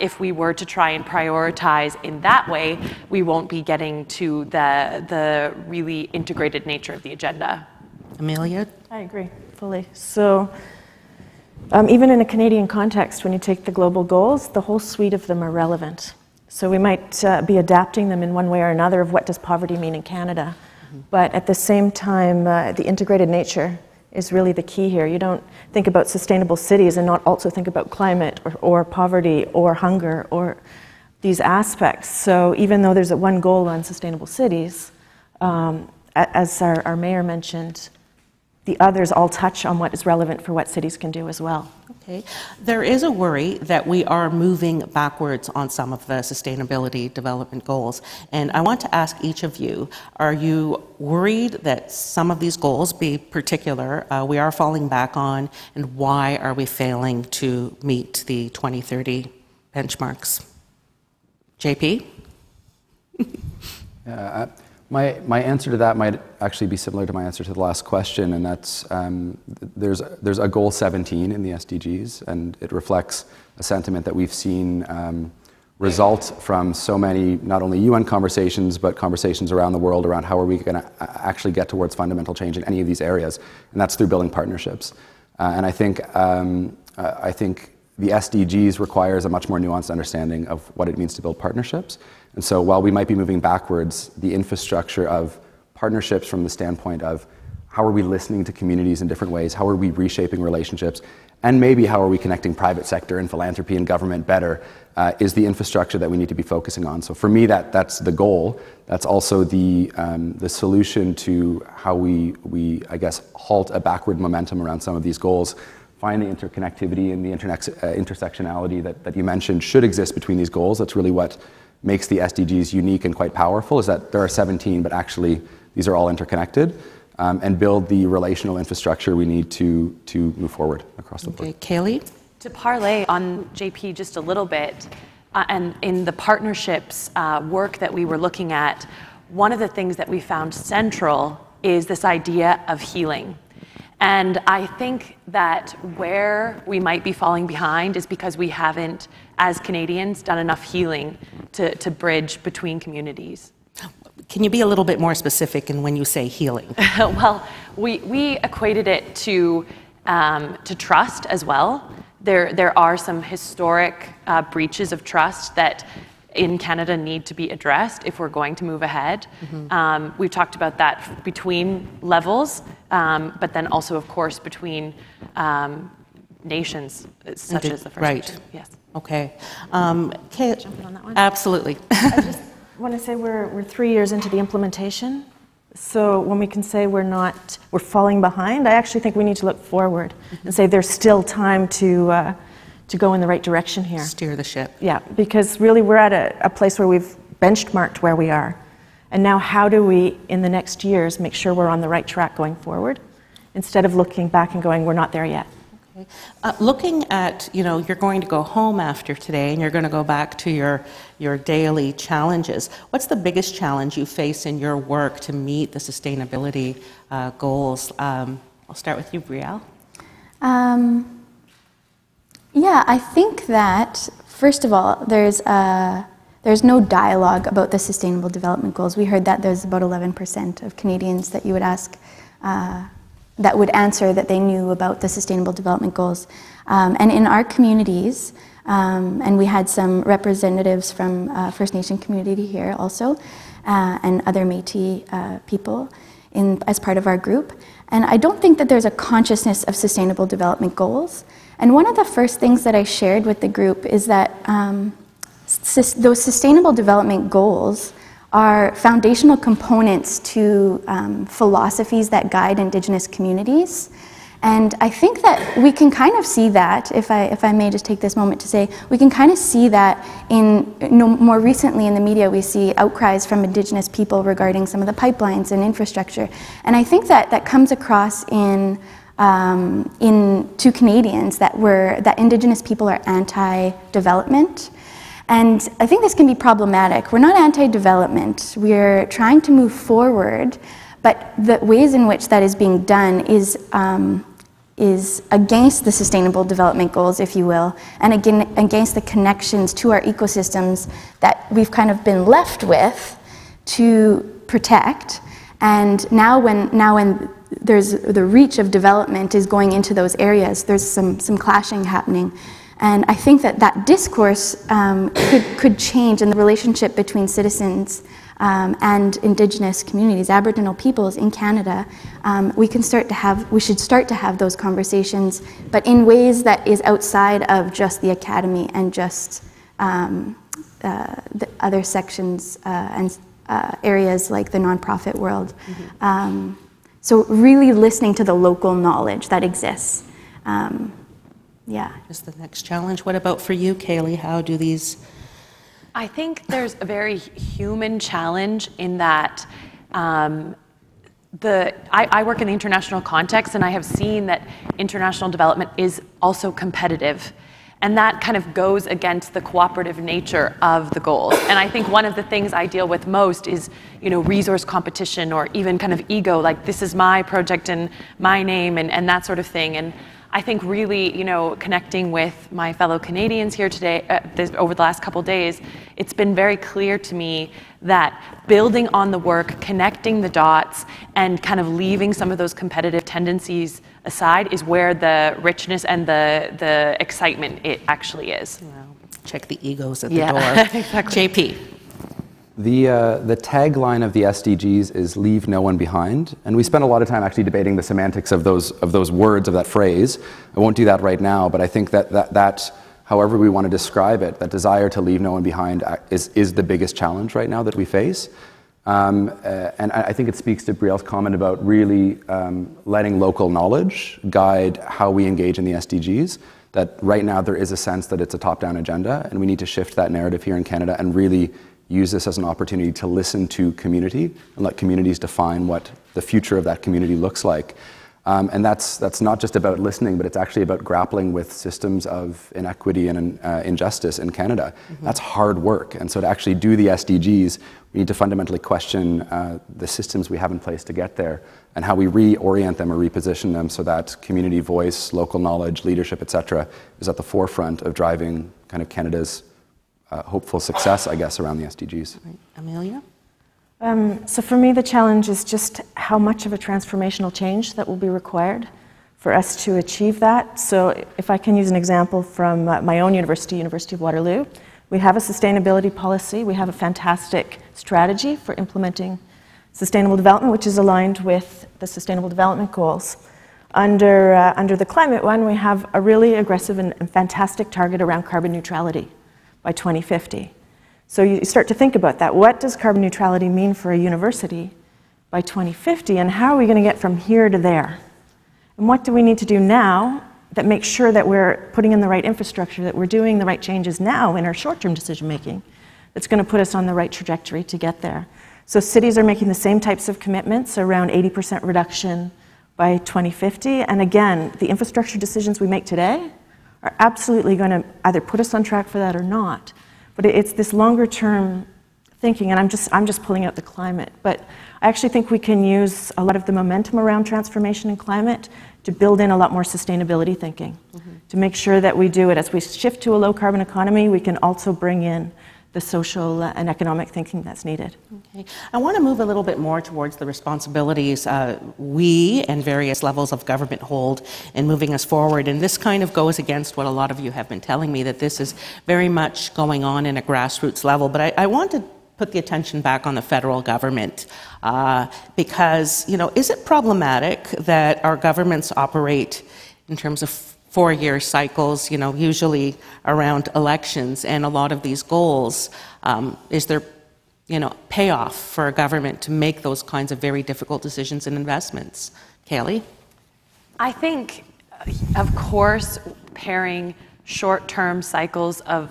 if we were to try and prioritize in that way, we won't be getting to the really integrated nature of the agenda. Amelia? I agree fully. So even in a Canadian context, when you take the global goals, the whole suite of them are relevant. So we might be adapting them in one way or another of what does poverty mean in Canada. But at the same time, the integrated nature is really the key here. You don't think about sustainable cities and not also think about climate or poverty or hunger or these aspects. So even though there's one goal on sustainable cities, as our mayor mentioned, the others all touch on what is relevant for what cities can do as well. Okay. There is a worry that we are moving backwards on some of the sustainability development goals. And I want to ask each of you, are you worried that some of these goals, be particular, we are falling back on, and why are we failing to meet the 2030 benchmarks? JP? My answer to that might actually be similar to my answer to the last question, and that's there's a goal 17 in the SDGs, and it reflects a sentiment that we've seen result from so many, not only UN conversations, but conversations around the world around how are we going to actually get towards fundamental change in any of these areas, and that's through building partnerships. And I think the SDGs requires a much more nuanced understanding of what it means to build partnerships. And so while we might be moving backwards, the infrastructure of partnerships from the standpoint of how are we listening to communities in different ways, how are we reshaping relationships, and maybe how are we connecting private sector and philanthropy and government better, is the infrastructure that we need to be focusing on. So for me, that's the goal. That's also the solution to how we I guess, halt a backward momentum around some of these goals. Find the interconnectivity and the intersectionality that you mentioned should exist between these goals. That's really what makes the SDGs unique and quite powerful, is that there are 17, but actually these are all interconnected, and build the relational infrastructure we need to move forward across the board. Okay, Kaylee? To parlay on JP just a little bit, and in the partnerships work that we were looking at, one of the things that we found central is this idea of healing. And I think that where we might be falling behind is because we haven't, as Canadians, done enough healing to bridge between communities. Can you be a little bit more specific in when you say healing? Well, we equated it to trust as well. There are some historic breaches of trust that in Canada need to be addressed if we're going to move ahead. Mm-hmm. We've talked about that between levels, but then also, of course, between nations, such as the First Nation. Yes. Okay. Jump in on that one? Absolutely. I just want to say we're 3 years into the implementation. So when we can say we're falling behind, I actually think we need to look forward and say there's still time to go in the right direction here. Steer the ship. Yeah, because really we're at a place where we've benchmarked where we are. And now how do we, in the next years, make sure we're on the right track going forward, instead of looking back and going, we're not there yet. Looking at, you're going to go home after today and you're going to go back to your daily challenges. What's the biggest challenge you face in your work to meet the sustainability goals? I'll start with you, Brielle. Yeah, I think that, first of all, there's no dialogue about the Sustainable Development Goals. We heard that there's about 11% of Canadians that you would ask that would answer that they knew about the Sustainable Development Goals. And in our communities, and we had some representatives from First Nation community here also, and other Métis people as part of our group. And I don't think that there's a consciousness of Sustainable Development Goals. And one of the first things that I shared with the group is that those Sustainable Development Goals are foundational components to philosophies that guide Indigenous communities. And I think that we can kind of see that, if I may just take this moment to say, we can kind of see that more recently in the media, we see outcries from Indigenous people regarding some of the pipelines and infrastructure. And I think that comes across to Canadians that Indigenous people are anti-development. And I think this can be problematic. We're not anti-development. We're trying to move forward, but the ways in which that is being done is against the Sustainable Development Goals, if you will, and again against the connections to our ecosystems that we've kind of been left with to protect. And now when there's the reach of development is going into those areas, there's some clashing happening. And I think that discourse could change in the relationship between citizens and Indigenous communities, Aboriginal peoples in Canada. We should start to have those conversations, but in ways that is outside of just the academy and just the other sections and areas like the nonprofit world. Mm-hmm. So really listening to the local knowledge that exists. Yeah. Is the next challenge. What about for you, Kaylee? How do these... I think there's a very human challenge in that I work in the international context, and I have seen that international development is also competitive. And that kind of goes against the cooperative nature of the goals. And I think one of the things I deal with most is, resource competition or even kind of ego, like this is my project and my name and that sort of thing. And I think really, connecting with my fellow Canadians here today, over the last couple of days, it's been very clear to me that building on the work, connecting the dots, and kind of leaving some of those competitive tendencies aside is where the richness and the excitement it actually is. Well, check the egos at the door. Exactly. JP. The tagline of the SDGs is "Leave no one behind," and we spent a lot of time actually debating the semantics of those words, of that phrase. I won't do that right now, but I think that however we want to describe it, that desire to leave no one behind is the biggest challenge right now that we face. And I think it speaks to Brielle's comment about really letting local knowledge guide how we engage in the SDGs. That right now there is a sense that it's a top-down agenda, and we need to shift that narrative here in Canada and really use this as an opportunity to listen to community and let communities define what the future of that community looks like. And that's not just about listening, but it's actually about grappling with systems of inequity and injustice in Canada. Mm-hmm. That's hard work. And so to actually do the SDGs, we need to fundamentally question the systems we have in place to get there and how we reorient them or reposition them so that community voice, local knowledge, leadership, et cetera, is at the forefront of driving kind of Canada's hopeful success, I guess, around the SDGs. Right. Amelia? So for me, the challenge is just how much of a transformational change that will be required for us to achieve that. So if I can use an example from my own university, University of Waterloo, we have a sustainability policy. We have a fantastic strategy for implementing sustainable development, which is aligned with the Sustainable Development Goals. Under the climate one, we have a really aggressive and fantastic target around carbon neutrality by 2050. So you start to think about that. What does carbon neutrality mean for a university by 2050, and how are we going to get from here to there? And what do we need to do now that makes sure that we're putting in the right infrastructure, that we're doing the right changes now in our short-term decision-making that's going to put us on the right trajectory to get there? So cities are making the same types of commitments around 80% reduction by 2050. And again, the infrastructure decisions we make today are absolutely going to either put us on track for that or not. But it's this longer term thinking, and I'm just pulling out the climate. But I actually think we can use a lot of the momentum around transformation and climate to build in a lot more sustainability thinking, to make sure that we do it. As we shift to a low carbon economy, we can also bring in the social and economic thinking that's needed. Okay. I want to move a little bit more towards the responsibilities we and various levels of government hold in moving us forward. And this kind of goes against what a lot of you have been telling me, that this is very much going on in a grassroots level. But I want to put the attention back on the federal government because, you know, is it problematic that our governments operate in terms of 4-year cycles, you know, usually around elections, and a lot of these goals, is there, you know, payoff for a government to make those kinds of very difficult decisions and investments? Kaylee? I think, of course, pairing short-term cycles of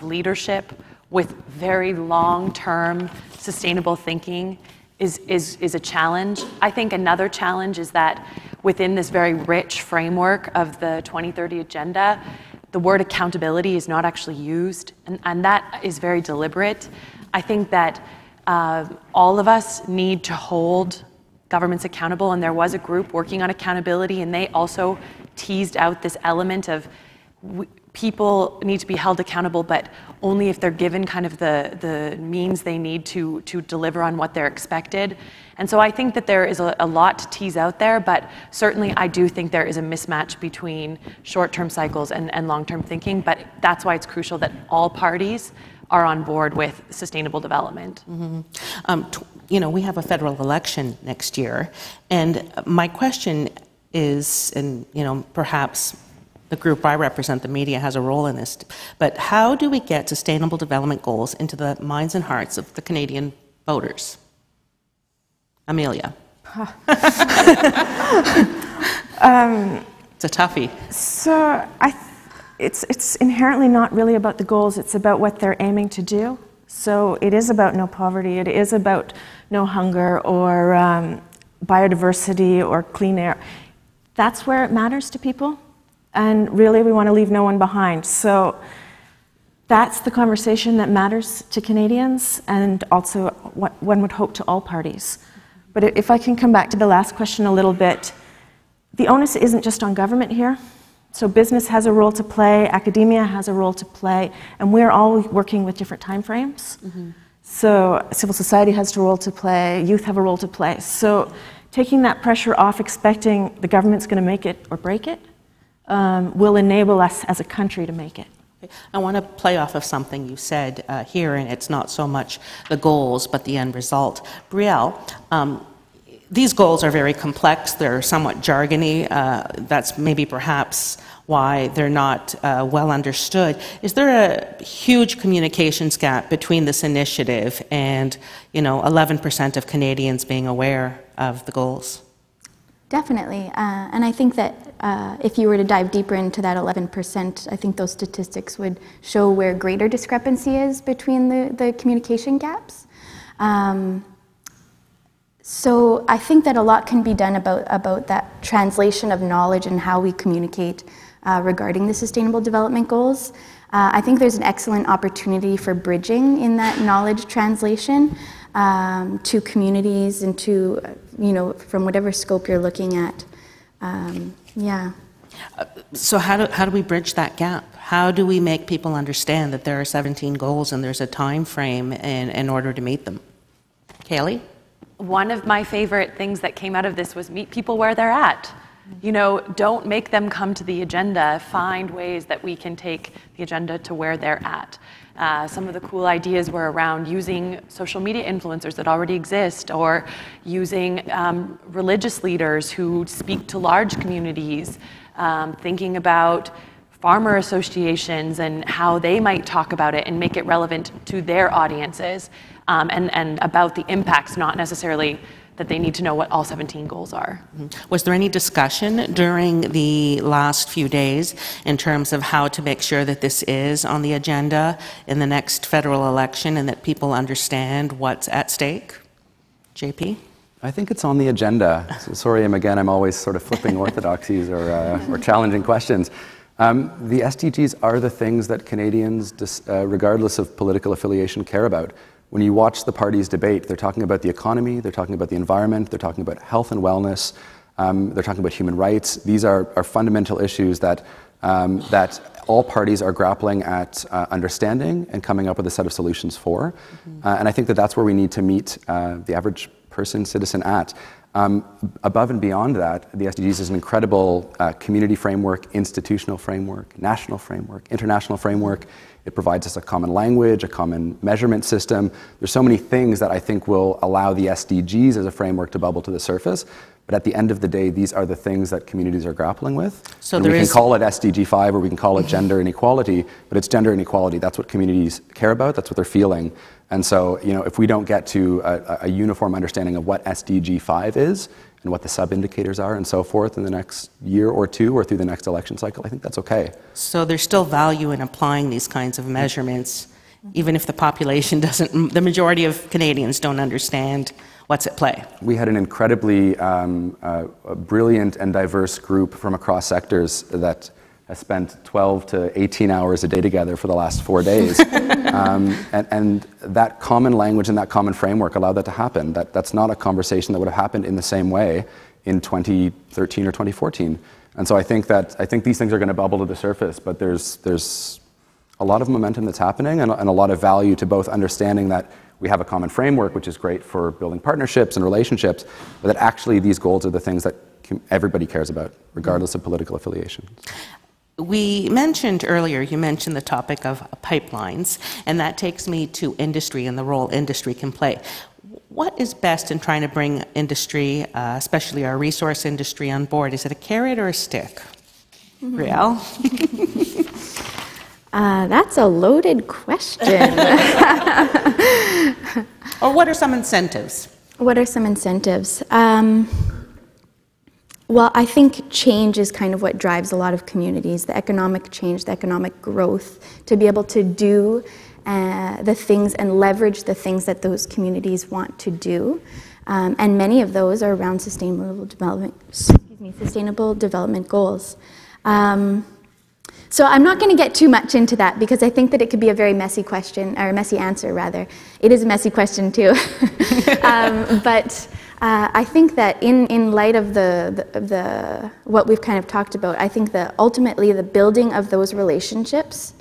leadership with very long-term sustainable thinking is a challenge. I think another challenge is that within this very rich framework of the 2030 agenda, the word accountability is not actually used, and that is very deliberate. I think that all of us need to hold governments accountable, and there was a group working on accountability, and they also teased out this element of people need to be held accountable, but only if they're given kind of the means they need to deliver on what they're expected. And so I think that there is a lot to tease out there, but certainly I do think there is a mismatch between short-term cycles and long-term thinking, but that's why it's crucial that all parties are on board with sustainable development. You know, we have a federal election next year, and my question is, and you know, perhaps the group I represent, the media, has a role in this, but how do we get sustainable development goals into the minds and hearts of the Canadian voters? Amelia. It's a toughie. So it's inherently not really about the goals, it's about what they're aiming to do. So it is about no poverty, it is about no hunger or biodiversity or clean air. That's where it matters to people. And really, we want to leave no one behind. So that's the conversation that matters to Canadians, and also what one would hope to all parties. But if I can come back to the last question a little bit, the onus isn't just on government here. So business has a role to play, academia has a role to play, and we're all working with different timeframes. So civil society has a role to play, youth have a role to play. So taking that pressure off, expecting the government's going to make it or break it, will enable us as a country to make it. I want to play off of something you said here, and it's not so much the goals, but the end result. Brielle, these goals are very complex, they're somewhat jargony, that's maybe perhaps why they're not well understood. Is there a huge communications gap between this initiative and, you know, 11% of Canadians being aware of the goals? Definitely, and I think that if you were to dive deeper into that 11%, I think those statistics would show where greater discrepancy is between the communication gaps. So I think that a lot can be done about that translation of knowledge and how we communicate regarding the Sustainable Development Goals. I think there's an excellent opportunity for bridging in that knowledge translation to communities and to, you know, from whatever scope you're looking at. Yeah. So how do we bridge that gap? How do we make people understand that there are 17 goals and there's a time frame in order to meet them? Kaylee? One of my favorite things that came out of this was meet people where they're at. You know, don't make them come to the agenda. Find ways that we can take the agenda to where they're at. Some of the cool ideas were around using social media influencers that already exist, or using religious leaders who speak to large communities, thinking about farmer associations and how they might talk about it and make it relevant to their audiences, and about the impacts, not necessarily that they need to know what all 17 goals are. Was there any discussion during the last few days in terms of how to make sure that this is on the agenda in the next federal election and that people understand what's at stake? JP? I think it's on the agenda. So sorry, I'm always sort of flipping orthodoxies or challenging questions. The SDGs are the things that Canadians, regardless of political affiliation, care about. When you watch the parties debate, they're talking about the economy, they're talking about the environment, they're talking about health and wellness, they're talking about human rights. These are fundamental issues that all parties are grappling at understanding and coming up with a set of solutions for. And I think that that's where we need to meet the average person, citizen at. Above and beyond that, the SDGs is an incredible community framework, institutional framework, national framework, international framework. It provides us a common language, a common measurement system. There's so many things that I think will allow the SDGs as a framework to bubble to the surface. But at the end of the day, these are the things that communities are grappling with. So we can call it SDG 5 or we can call it gender inequality, but it's gender inequality. That's what communities care about. That's what they're feeling. And so, if we don't get to a uniform understanding of what SDG 5 is and what the sub-indicators are and so forth in the next year or two or through the next election cycle, I think that's okay. So there's still value in applying these kinds of measurements, even if the population doesn't, the majority of Canadians don't understand what's at play. We had an incredibly brilliant and diverse group from across sectors that has spent 12 to 18 hours a day together for the last 4 days. And that common language and that common framework allowed that to happen. That's not a conversation that would have happened in the same way in 2013 or 2014. And so I think these things are going to bubble to the surface, but there's a lot of momentum that's happening and a lot of value to both understanding that we have a common framework, which is great for building partnerships and relationships, but that actually these goals are the things that everybody cares about, regardless of political affiliation. We mentioned earlier, you mentioned the topic of pipelines, and that takes me to industry and the role industry can play. What is best in trying to bring industry, especially our resource industry, on board? Is it a carrot or a stick? Riel? That's a loaded question. Or what are some incentives? What are some incentives? Well, I think change is kind of what drives a lot of communities, the economic change, the economic growth, to be able to do the things and leverage the things that those communities want to do. And many of those are around sustainable development goals. So I'm not going to get too much into that because I think that it could be a very messy question, or a messy answer rather. It is a messy question too. But I think that in light of the what we've kind of talked about, I think that ultimately the building of those relationships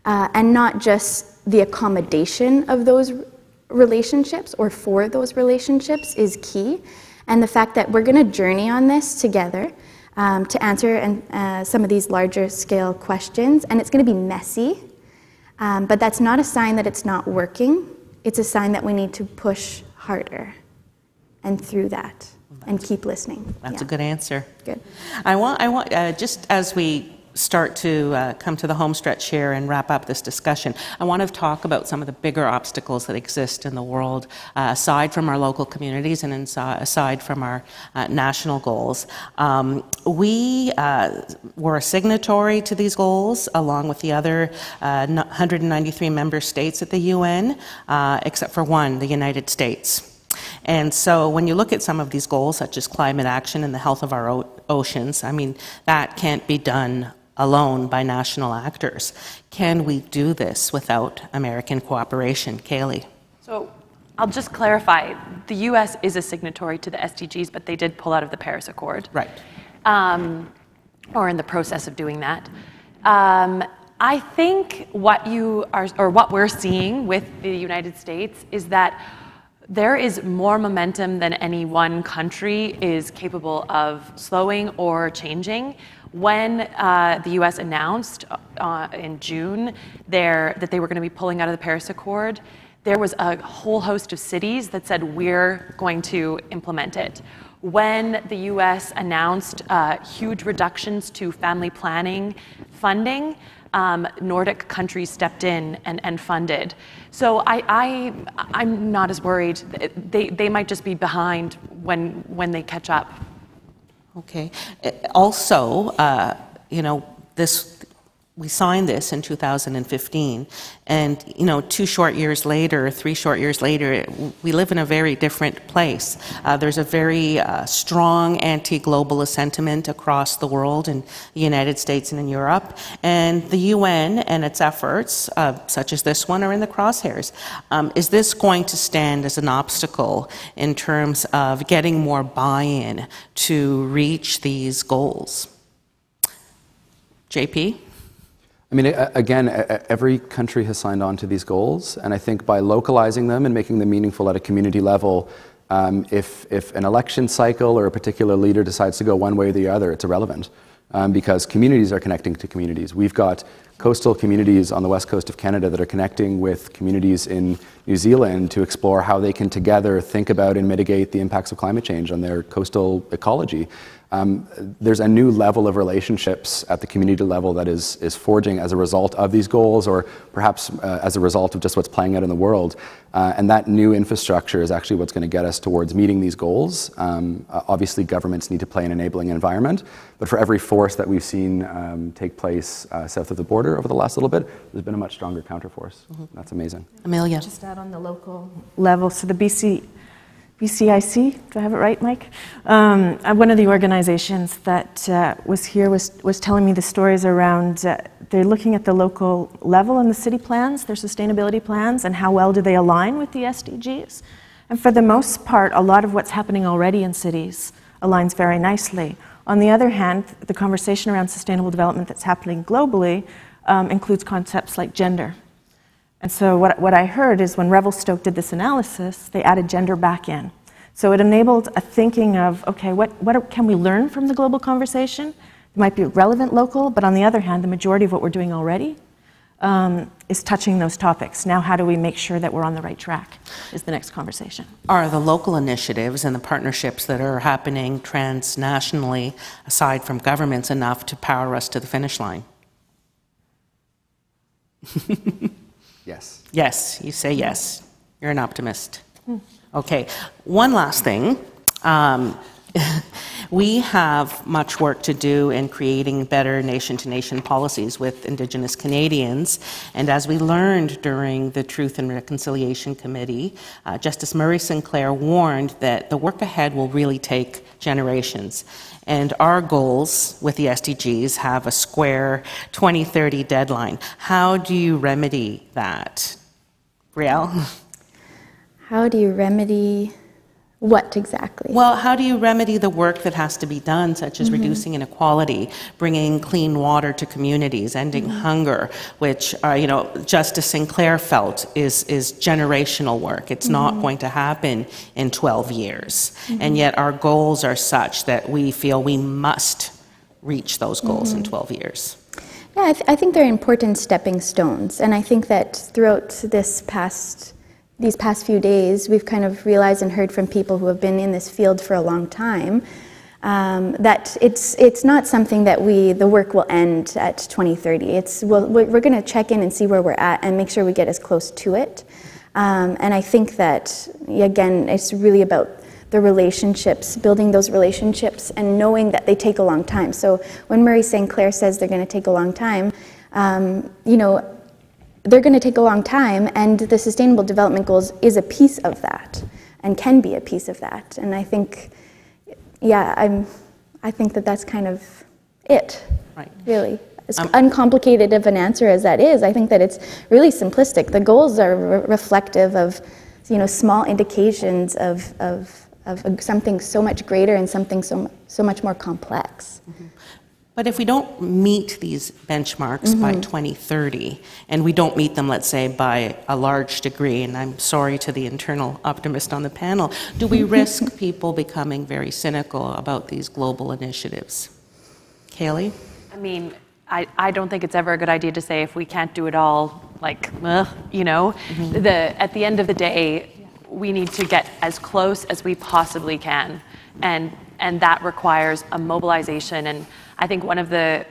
and not just the accommodation of those relationships or for those relationships is key. And the fact that we're going to journey on this together to answer some of these larger scale questions, and it's going to be messy, but that's not a sign that it's not working. It's a sign that we need to push harder and through that and keep listening. That's a good answer. Good. I want just as we start to come to the home stretch here and wrap up this discussion, I want to talk about some of the bigger obstacles that exist in the world, aside from our local communities and aside from our national goals. We were a signatory to these goals, along with the other 193 member states at the UN, except for one, the United States. And so when you look at some of these goals, such as climate action and the health of our oceans, I mean, that can't be done alone by national actors. Can we do this without American cooperation? Kaylee? So I'll just clarify. The U.S. is a signatory to the SDGs, but they did pull out of the Paris Accord. Right. Or in the process of doing that. I think what we're seeing with the United States is that there is more momentum than any one country is capable of slowing or changing. When the U.S. announced in June that they were going to be pulling out of the Paris Accord, there was a whole host of cities that said, we're going to implement it. When the U.S. announced huge reductions to family planning funding, Nordic countries stepped in and funded. So I'm not as worried. They might just be behind when they catch up. Okay. Also, this we signed this in 2015, and 3 short years later, we live in a very different place. There's a very strong anti-globalist sentiment across the world, in the United States and in Europe, and the UN and its efforts, such as this one, are in the crosshairs. Is this going to stand as an obstacle in terms of getting more buy-in to reach these goals? JP? I mean, again, every country has signed on to these goals, and I think by localizing them and making them meaningful at a community level, if an election cycle or a particular leader decides to go one way or the other, it's irrelevant, because communities are connecting to communities. We've got coastal communities on the west coast of Canada that are connecting with communities in New Zealand to explore how they can together think about and mitigate the impacts of climate change on their coastal ecology. There's a new level of relationships at the community level that is forging as a result of these goals, or perhaps as a result of just what's playing out in the world. And that new infrastructure is actually what's going to get us towards meeting these goals. Obviously, governments need to play an enabling environment, but for every force that we've seen take place south of the border over the last little bit, there's been a much stronger counterforce. That's amazing. Amelia? Just add on the local level, so the BCIC, do I have it right, Mike? One of the organizations that was here was telling me the stories around, they're looking at the local level and the city plans, their sustainability plans, and how well do they align with the SDGs. And for the most part, a lot of what's happening already in cities aligns very nicely. On the other hand, the conversation around sustainable development that's happening globally includes concepts like gender. And so what I heard is when Revelstoke did this analysis, they added gender back in. So it enabled a thinking of, okay, what can we learn from the global conversation? It might be relevant local, but on the other hand, the majority of what we're doing already is touching those topics. Now how do we make sure that we're on the right track is the next conversation. Are the local initiatives and the partnerships that are happening transnationally, aside from governments, enough to power us to the finish line? Yes. Yes, you say yes. You're an optimist. Okay, one last thing. We have much work to do in creating better nation-to-nation policies with Indigenous Canadians. And as we learned during the Truth and Reconciliation Committee, Justice Murray Sinclair warned that the work ahead will really take generations. And our goals with the SDGs have a square 2030 deadline. How do you remedy that? Brielle? How do you remedy what exactly? Well, how do you remedy the work that has to be done, such as reducing inequality, bringing clean water to communities, ending hunger, which Justice Sinclair felt is generational work. It's not going to happen in 12 years. And yet our goals are such that we feel we must reach those goals in 12 years. Yeah, I think they're important stepping stones. And I think that throughout these past few days, we've kind of realized and heard from people who have been in this field for a long time that it's not something that the work will end at 2030. We're going to check in and see where we're at and make sure we get as close to it. And I think that, again, it's really about the relationships, building those relationships and knowing that they take a long time. So when Murray Sinclair says they're going to take a long time, they're going to take a long time, and the Sustainable Development Goals is a piece of that and can be a piece of that. And I think, I think that that's kind of it, right. Really. As uncomplicated of an answer as that is, I think that it's really simplistic. The goals are reflective of, small indications of something so much greater and something so much more complex. But if we don't meet these benchmarks by 2030, and we don't meet them, let's say, by a large degree, and I'm sorry to the internal optimist on the panel, do we risk people becoming very cynical about these global initiatives? Kaylee? I mean, I don't think it's ever a good idea to say if we can't do it all, at the end of the day, we need to get as close as we possibly can. And that requires a mobilization. And I think one of the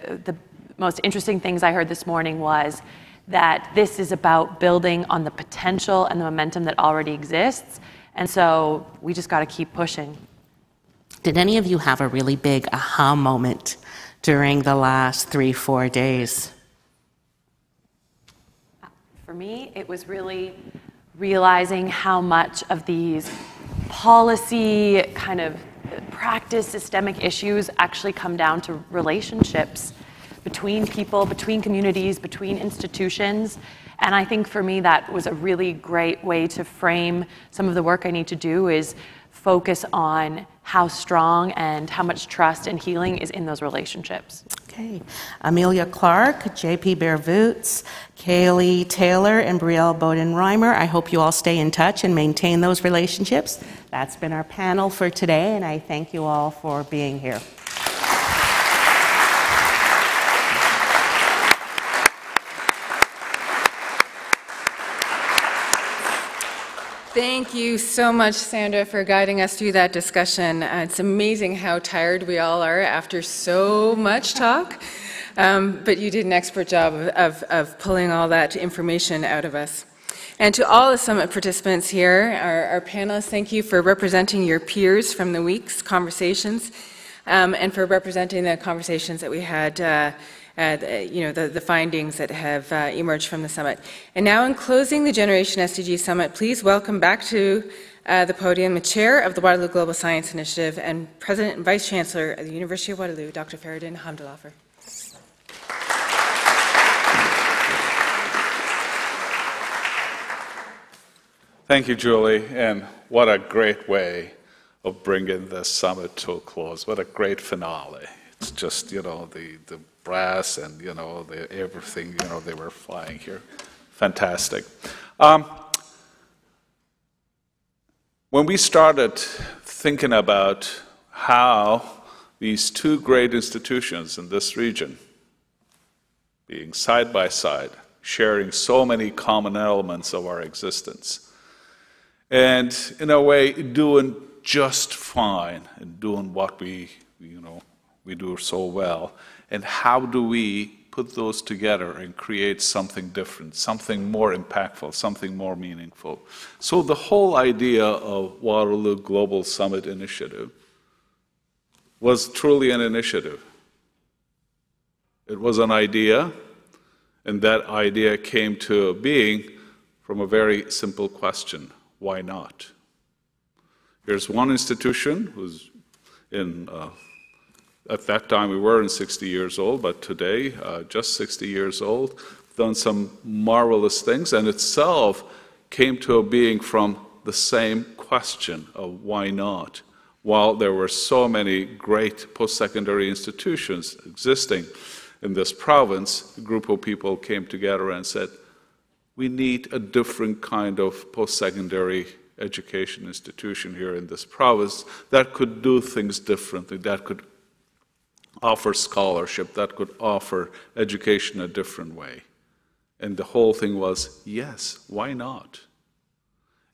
most interesting things I heard this morning was that this is about building on the potential and the momentum that already exists. And so we just got to keep pushing. Did any of you have a really big aha moment during the last 3-4 days? For me, it was really realizing how much of these policy kind of practice systemic issues actually come down to relationships between people, between communities, between institutions. And I think for me that was a really great way to frame some of the work I need to do, is focus on how strong and how much trust and healing is in those relationships. Okay. Amelia Clark, J.P. Bear-Voots, Kaylee Taylor, and Brielle Bowden-Reimer. I hope you all stay in touch and maintain those relationships. That's been our panel for today, and I thank you all for being here. Thank you so much, Sandra, for guiding us through that discussion. It's amazing how tired we all are after so much talk, but you did an expert job of pulling all that information out of us. And to all the summit participants here, our panelists, thank you for representing your peers from the week's conversations, and for representing the conversations that we had, the findings that have emerged from the summit. And now, in closing the Generation SDG Summit, please welcome back to the podium the Chair of the Waterloo Global Science Initiative and President and Vice Chancellor of the University of Waterloo, Dr. Faridun Hamdullahfar. Thank you, Julie, and what a great way of bringing this summit to a close. What a great finale. It's just, the brass and, everything, they were flying here. Fantastic. When we started thinking about how these two great institutions in this region, being side by side, sharing so many common elements of our existence, and in a way doing just fine and doing what we do so well, and how do we put those together and create something different, something more impactful, something more meaningful. So the whole idea of Waterloo Global Summit Initiative was truly an initiative. It was an idea, and that idea came to being from a very simple question: why not? Here's one institution who's in, at that time we weren't 60 years old, but today, just 60 years old, done some marvelous things, and itself came to a being from the same question of why not. While there were so many great post-secondary institutions existing in this province, a group of people came together and said, we need a different kind of post-secondary education institution here in this province that could do things differently, that could offer scholarship, that could offer education a different way. And the whole thing was, yes, why not?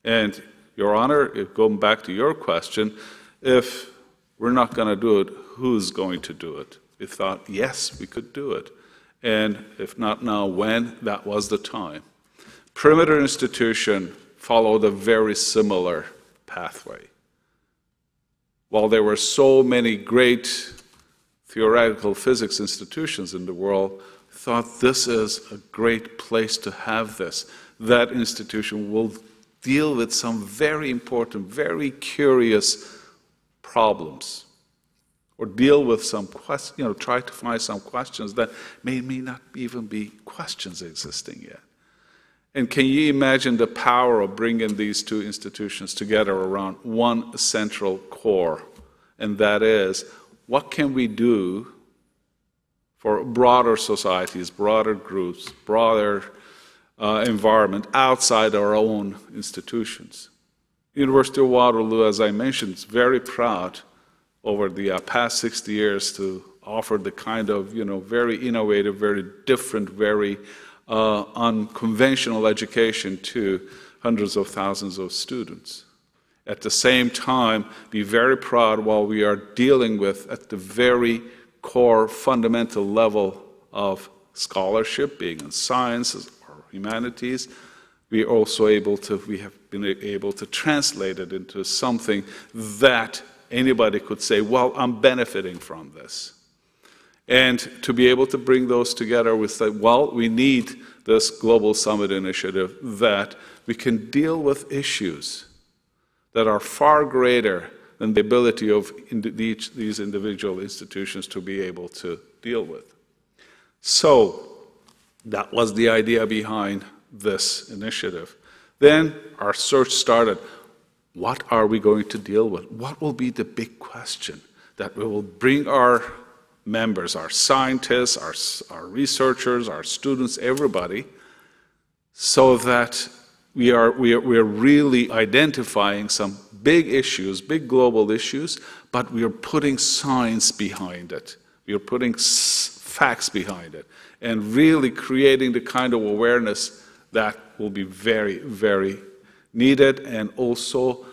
And, Your Honor, going back to your question, if we're not going to do it, who's going to do it? We thought, yes, we could do it. And if not now, when? That was the time. Perimeter Institution followed a very similar pathway. While there were so many great theoretical physics institutions in the world, I thought this is a great place to have this. That institution will deal with some very important, very curious problems, or deal with some questions, try to find some questions that may not even be questions existing yet. And can you imagine the power of bringing these two institutions together around one central core? And that is, what can we do for broader societies, broader groups, broader environment outside our own institutions? University of Waterloo, as I mentioned, is very proud over the past 60 years to offer the kind of, very innovative, very different, very unconventional education to hundreds of thousands of students. At the same time, be very proud while we are dealing with, at the very core, fundamental level of scholarship, being in sciences or humanities, we are also we have been able to translate it into something that anybody could say, well, I'm benefiting from this. And to be able to bring those together, we said, well, we need this Global Summit initiative that we can deal with issues that are far greater than the ability of these individual institutions to be able to deal with. So that was the idea behind this initiative. Then our search started. What are we going to deal with? What will be the big question that we will bring our members, our scientists, our researchers, our students, everybody, so that we are really identifying some big issues, big global issues, but we are putting science behind it. We are putting facts behind it, and really creating the kind of awareness that will be very, very needed, and also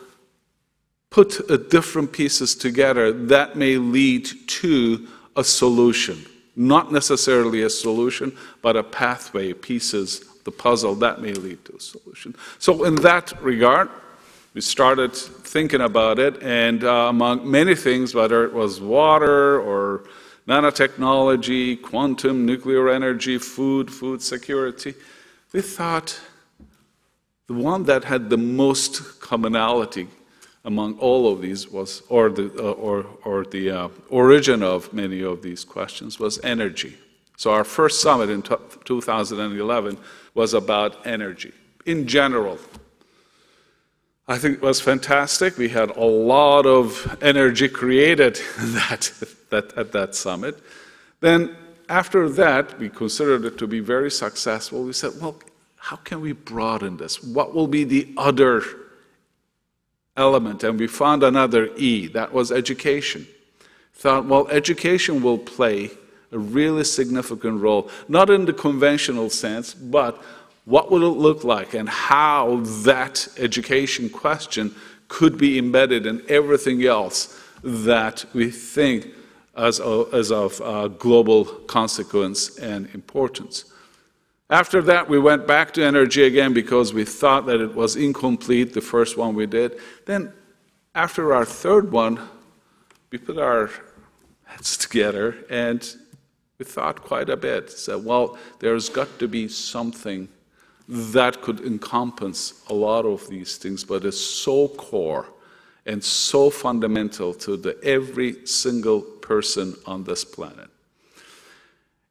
put different pieces together that may lead to a solution. Not necessarily a solution, but a pathway, pieces, the puzzle that may lead to a solution. So in that regard, we started thinking about it, and among many things, whether it was water or nanotechnology, quantum, nuclear energy, food security, we thought the one that had the most commonality among all of these was, or the origin of many of these questions was energy. So our first summit in 2011 was about energy in general. I think it was fantastic. We had a lot of energy created at that summit. Then after that, we considered it to be very successful. We said, well, how can we broaden this? What will be the other element? And we found another E, that was education. Thought, well, education will play a really significant role, not in the conventional sense, but what will it look like, and how that education question could be embedded in everything else that we think as of global consequence and importance. After that, we went back to energy again because we thought that it was incomplete, the first one we did. Then, after our third one, we put our heads together and we thought quite a bit. Said, well, there's got to be something that could encompass a lot of these things, but is so core and so fundamental to every single person on this planet.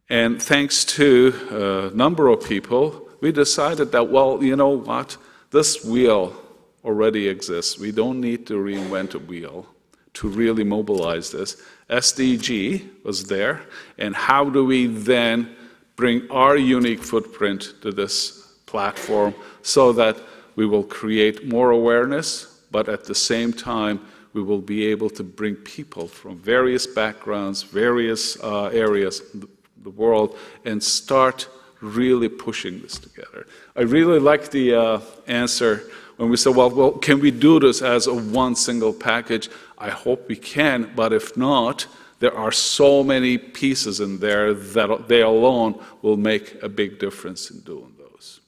And thanks to a number of people, we decided that, well, you know what? This wheel already exists. We don't need to reinvent a wheel to really mobilize this. SDG was there, and how do we then bring our unique footprint to this platform so that we will create more awareness, but at the same time, we will be able to bring people from various backgrounds, various areas of the world, and start really pushing this together. I really like the answer when we said, well, can we do this as a one single package? I hope we can, but if not, there are so many pieces in there that they alone will make a big difference in doing those.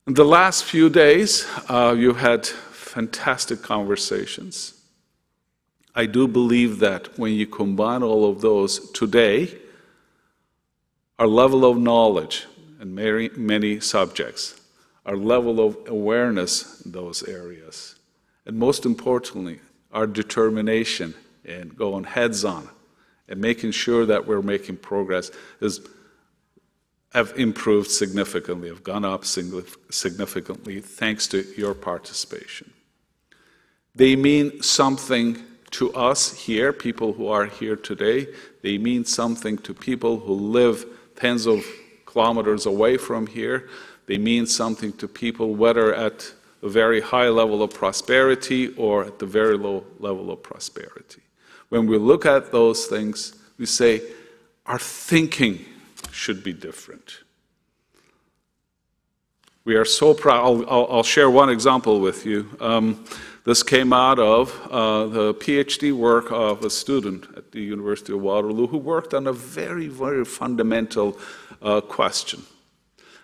In the last few days, you had fantastic conversations. I do believe that when you combine all of those today, our level of knowledge in many subjects, our level of awareness in those areas, and most importantly, our determination and going heads on and making sure that we're making progress have improved significantly, have gone up significantly thanks to your participation. They mean something to us here, people who are here today. They mean something to people who live tens of kilometers away from here. They mean something to people whether at a very high level of prosperity or at the very low level of prosperity. When we look at those things, we say our thinking should be different. We are so proud. I'll share one example with you. This came out of the PhD work of a student at the University of Waterloo who worked on a very, very fundamental question.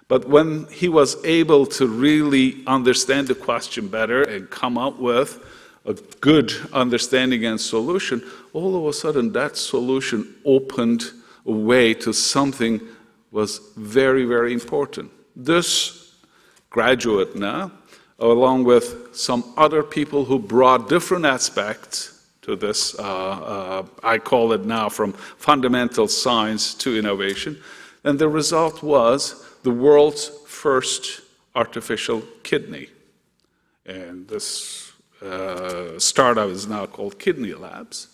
But when he was able to really understand the question better and come up with a good understanding and solution, all of a sudden that solution opened a way to something was very, very important. This graduate now, along with some other people who brought different aspects to this, I call it now from fundamental science to innovation, and the result was the world's first artificial kidney. And this startup is now called Kidney Labs.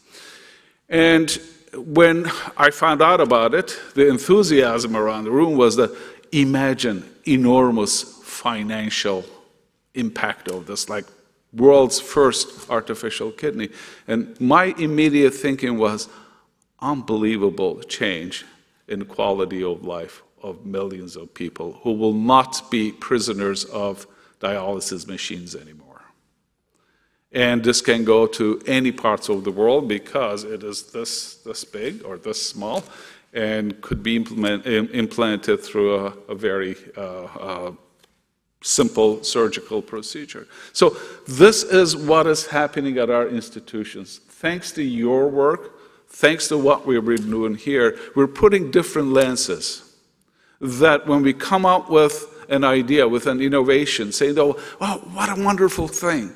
And when I found out about it, the enthusiasm around the room was that imagine enormous financial impact of this, like world's first artificial kidney. And my immediate thinking was unbelievable change in quality of life of millions of people who will not be prisoners of dialysis machines anymore. And this can go to any parts of the world because it is this big or this small and could be implanted through a very simple surgical procedure. So this is what is happening at our institutions. Thanks to your work, thanks to what we've been doing here, we're putting different lenses that when we come up with an idea, with an innovation, saying, oh, what a wonderful thing.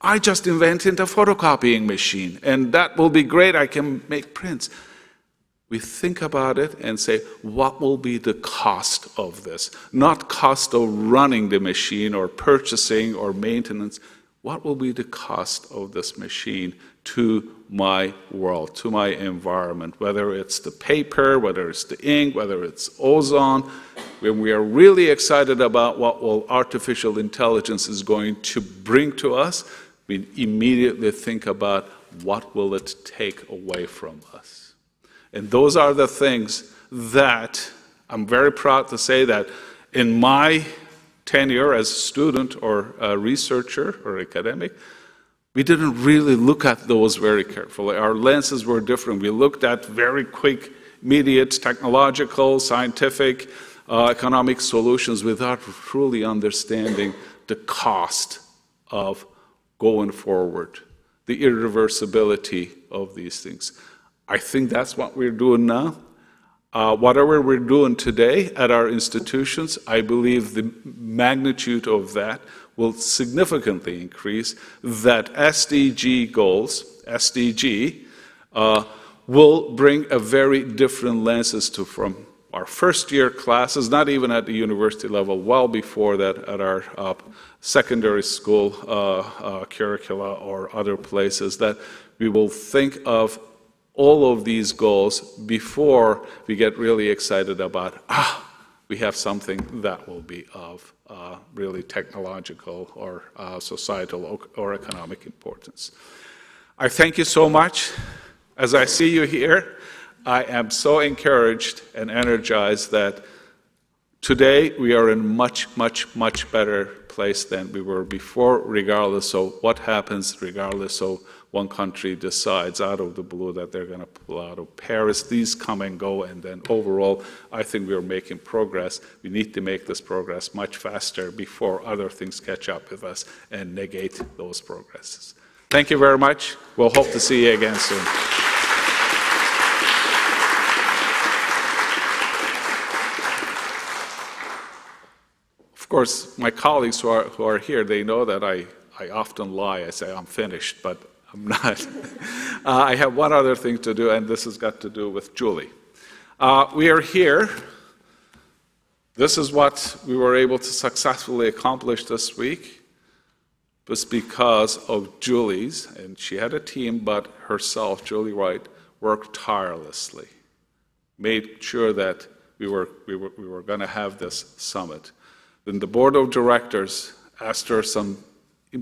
I just invented a photocopying machine, and that will be great, I can make prints. We think about it and say, what will be the cost of this? Not cost of running the machine or purchasing or maintenance. What will be the cost of this machine to my world, to my environment, whether it's the paper, whether it's the ink, whether it's ozone. When we are really excited about what artificial intelligence is going to bring to us, we immediately think about what will it take away from us. And those are the things that I'm very proud to say that in my tenure as a student or a researcher or academic, we didn't really look at those very carefully. Our lenses were different. We looked at very quick, immediate, technological, scientific, economic solutions without truly understanding the cost of going forward, the irreversibility of these things. I think that's what we're doing now. Whatever we're doing today at our institutions, I believe the magnitude of that will significantly increase, that SDG goals, SDG, will bring a very different lenses to from our first year classes, not even at the university level, well before that at our secondary school curricula or other places, that we will think of all of these goals before we get really excited about, we have something that will be of really technological or societal or economic importance. I thank you so much. As I see you here, I am so encouraged and energized that today we are in much, much, much better place than we were before, regardless of what happens, regardless of one country decides out of the blue that they're going to pull out of Paris. These come and go, and then overall, I think we're making progress. We need to make this progress much faster before other things catch up with us and negate those progresses. Thank you very much. We'll hope to see you again soon. Of course, my colleagues who are here, they know that I often lie. I say I'm finished, but I'm not. I have one other thing to do, and this has got to do with Julie. We are here. This is what we were able to successfully accomplish this week. It was because of Julie's, and she had a team, but herself, Julie Wright, worked tirelessly, made sure that we were going to have this summit. Then the board of directors asked her some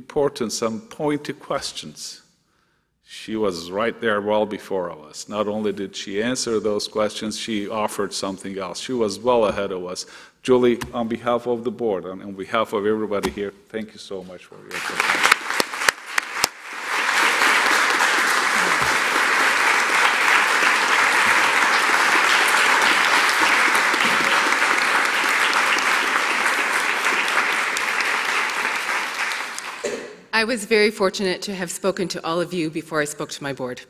pointed questions. She was right there well before us. Not only did she answer those questions, she offered something else. She was well ahead of us. Julie, on behalf of the board and on behalf of everybody here, thank you so much for your time. I was very fortunate to have spoken to all of you before I spoke to my board.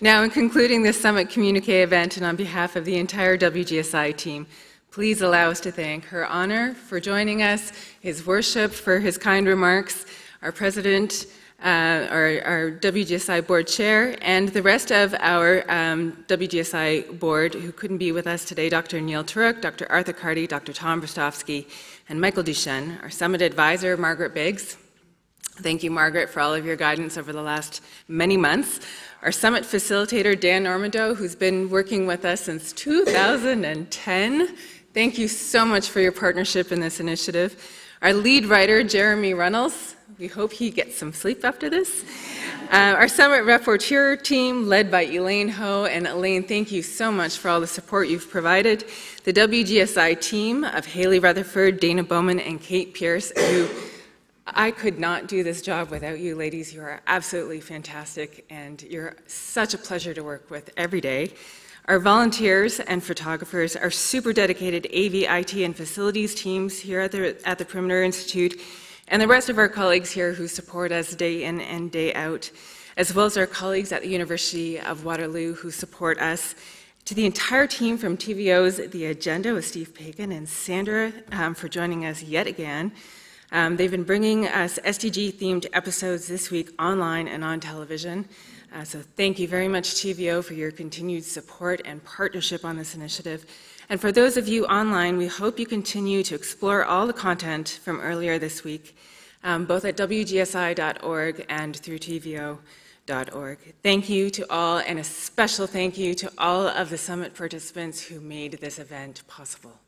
Now, in concluding this Summit Communique event, and on behalf of the entire WGSI team, please allow us to thank Her Honor for joining us, His Worship for his kind remarks, our President, our WGSI Board Chair, and the rest of our WGSI Board who couldn't be with us today, Dr. Neil Turok, Dr. Arthur Carty, Dr. Tom Brzostowski, and Michael Duchenne, our Summit Advisor, Margaret Biggs. Thank you, Margaret, for all of your guidance over the last many months. Our Summit Facilitator, Dan Normando, who's been working with us since 2010. Thank you so much for your partnership in this initiative. Our lead writer, Jeremy Runnels. We hope he gets some sleep after this. Our Summit Rapporteur team, led by Elaine Ho. And Elaine, thank you so much for all the support you've provided. The WGSI team of Haley Rutherford, Dana Bowman, and Kate Pierce, who I could not do this job without you ladies. You are absolutely fantastic, and you're such a pleasure to work with every day. Our volunteers and photographers, our super dedicated AV, IT, and facilities teams here at the Perimeter Institute, and the rest of our colleagues here who support us day in and day out, as well as our colleagues at the University of Waterloo who support us. To the entire team from TVO's The Agenda with Steve Pagan and Sandra for joining us yet again. They've been bringing us SDG-themed episodes this week online and on television. So thank you very much, TVO, for your continued support and partnership on this initiative. And for those of you online, we hope you continue to explore all the content from earlier this week, both at WGSI.org and through TVO.org. Thank you to all, and a special thank you to all of the Summit participants who made this event possible.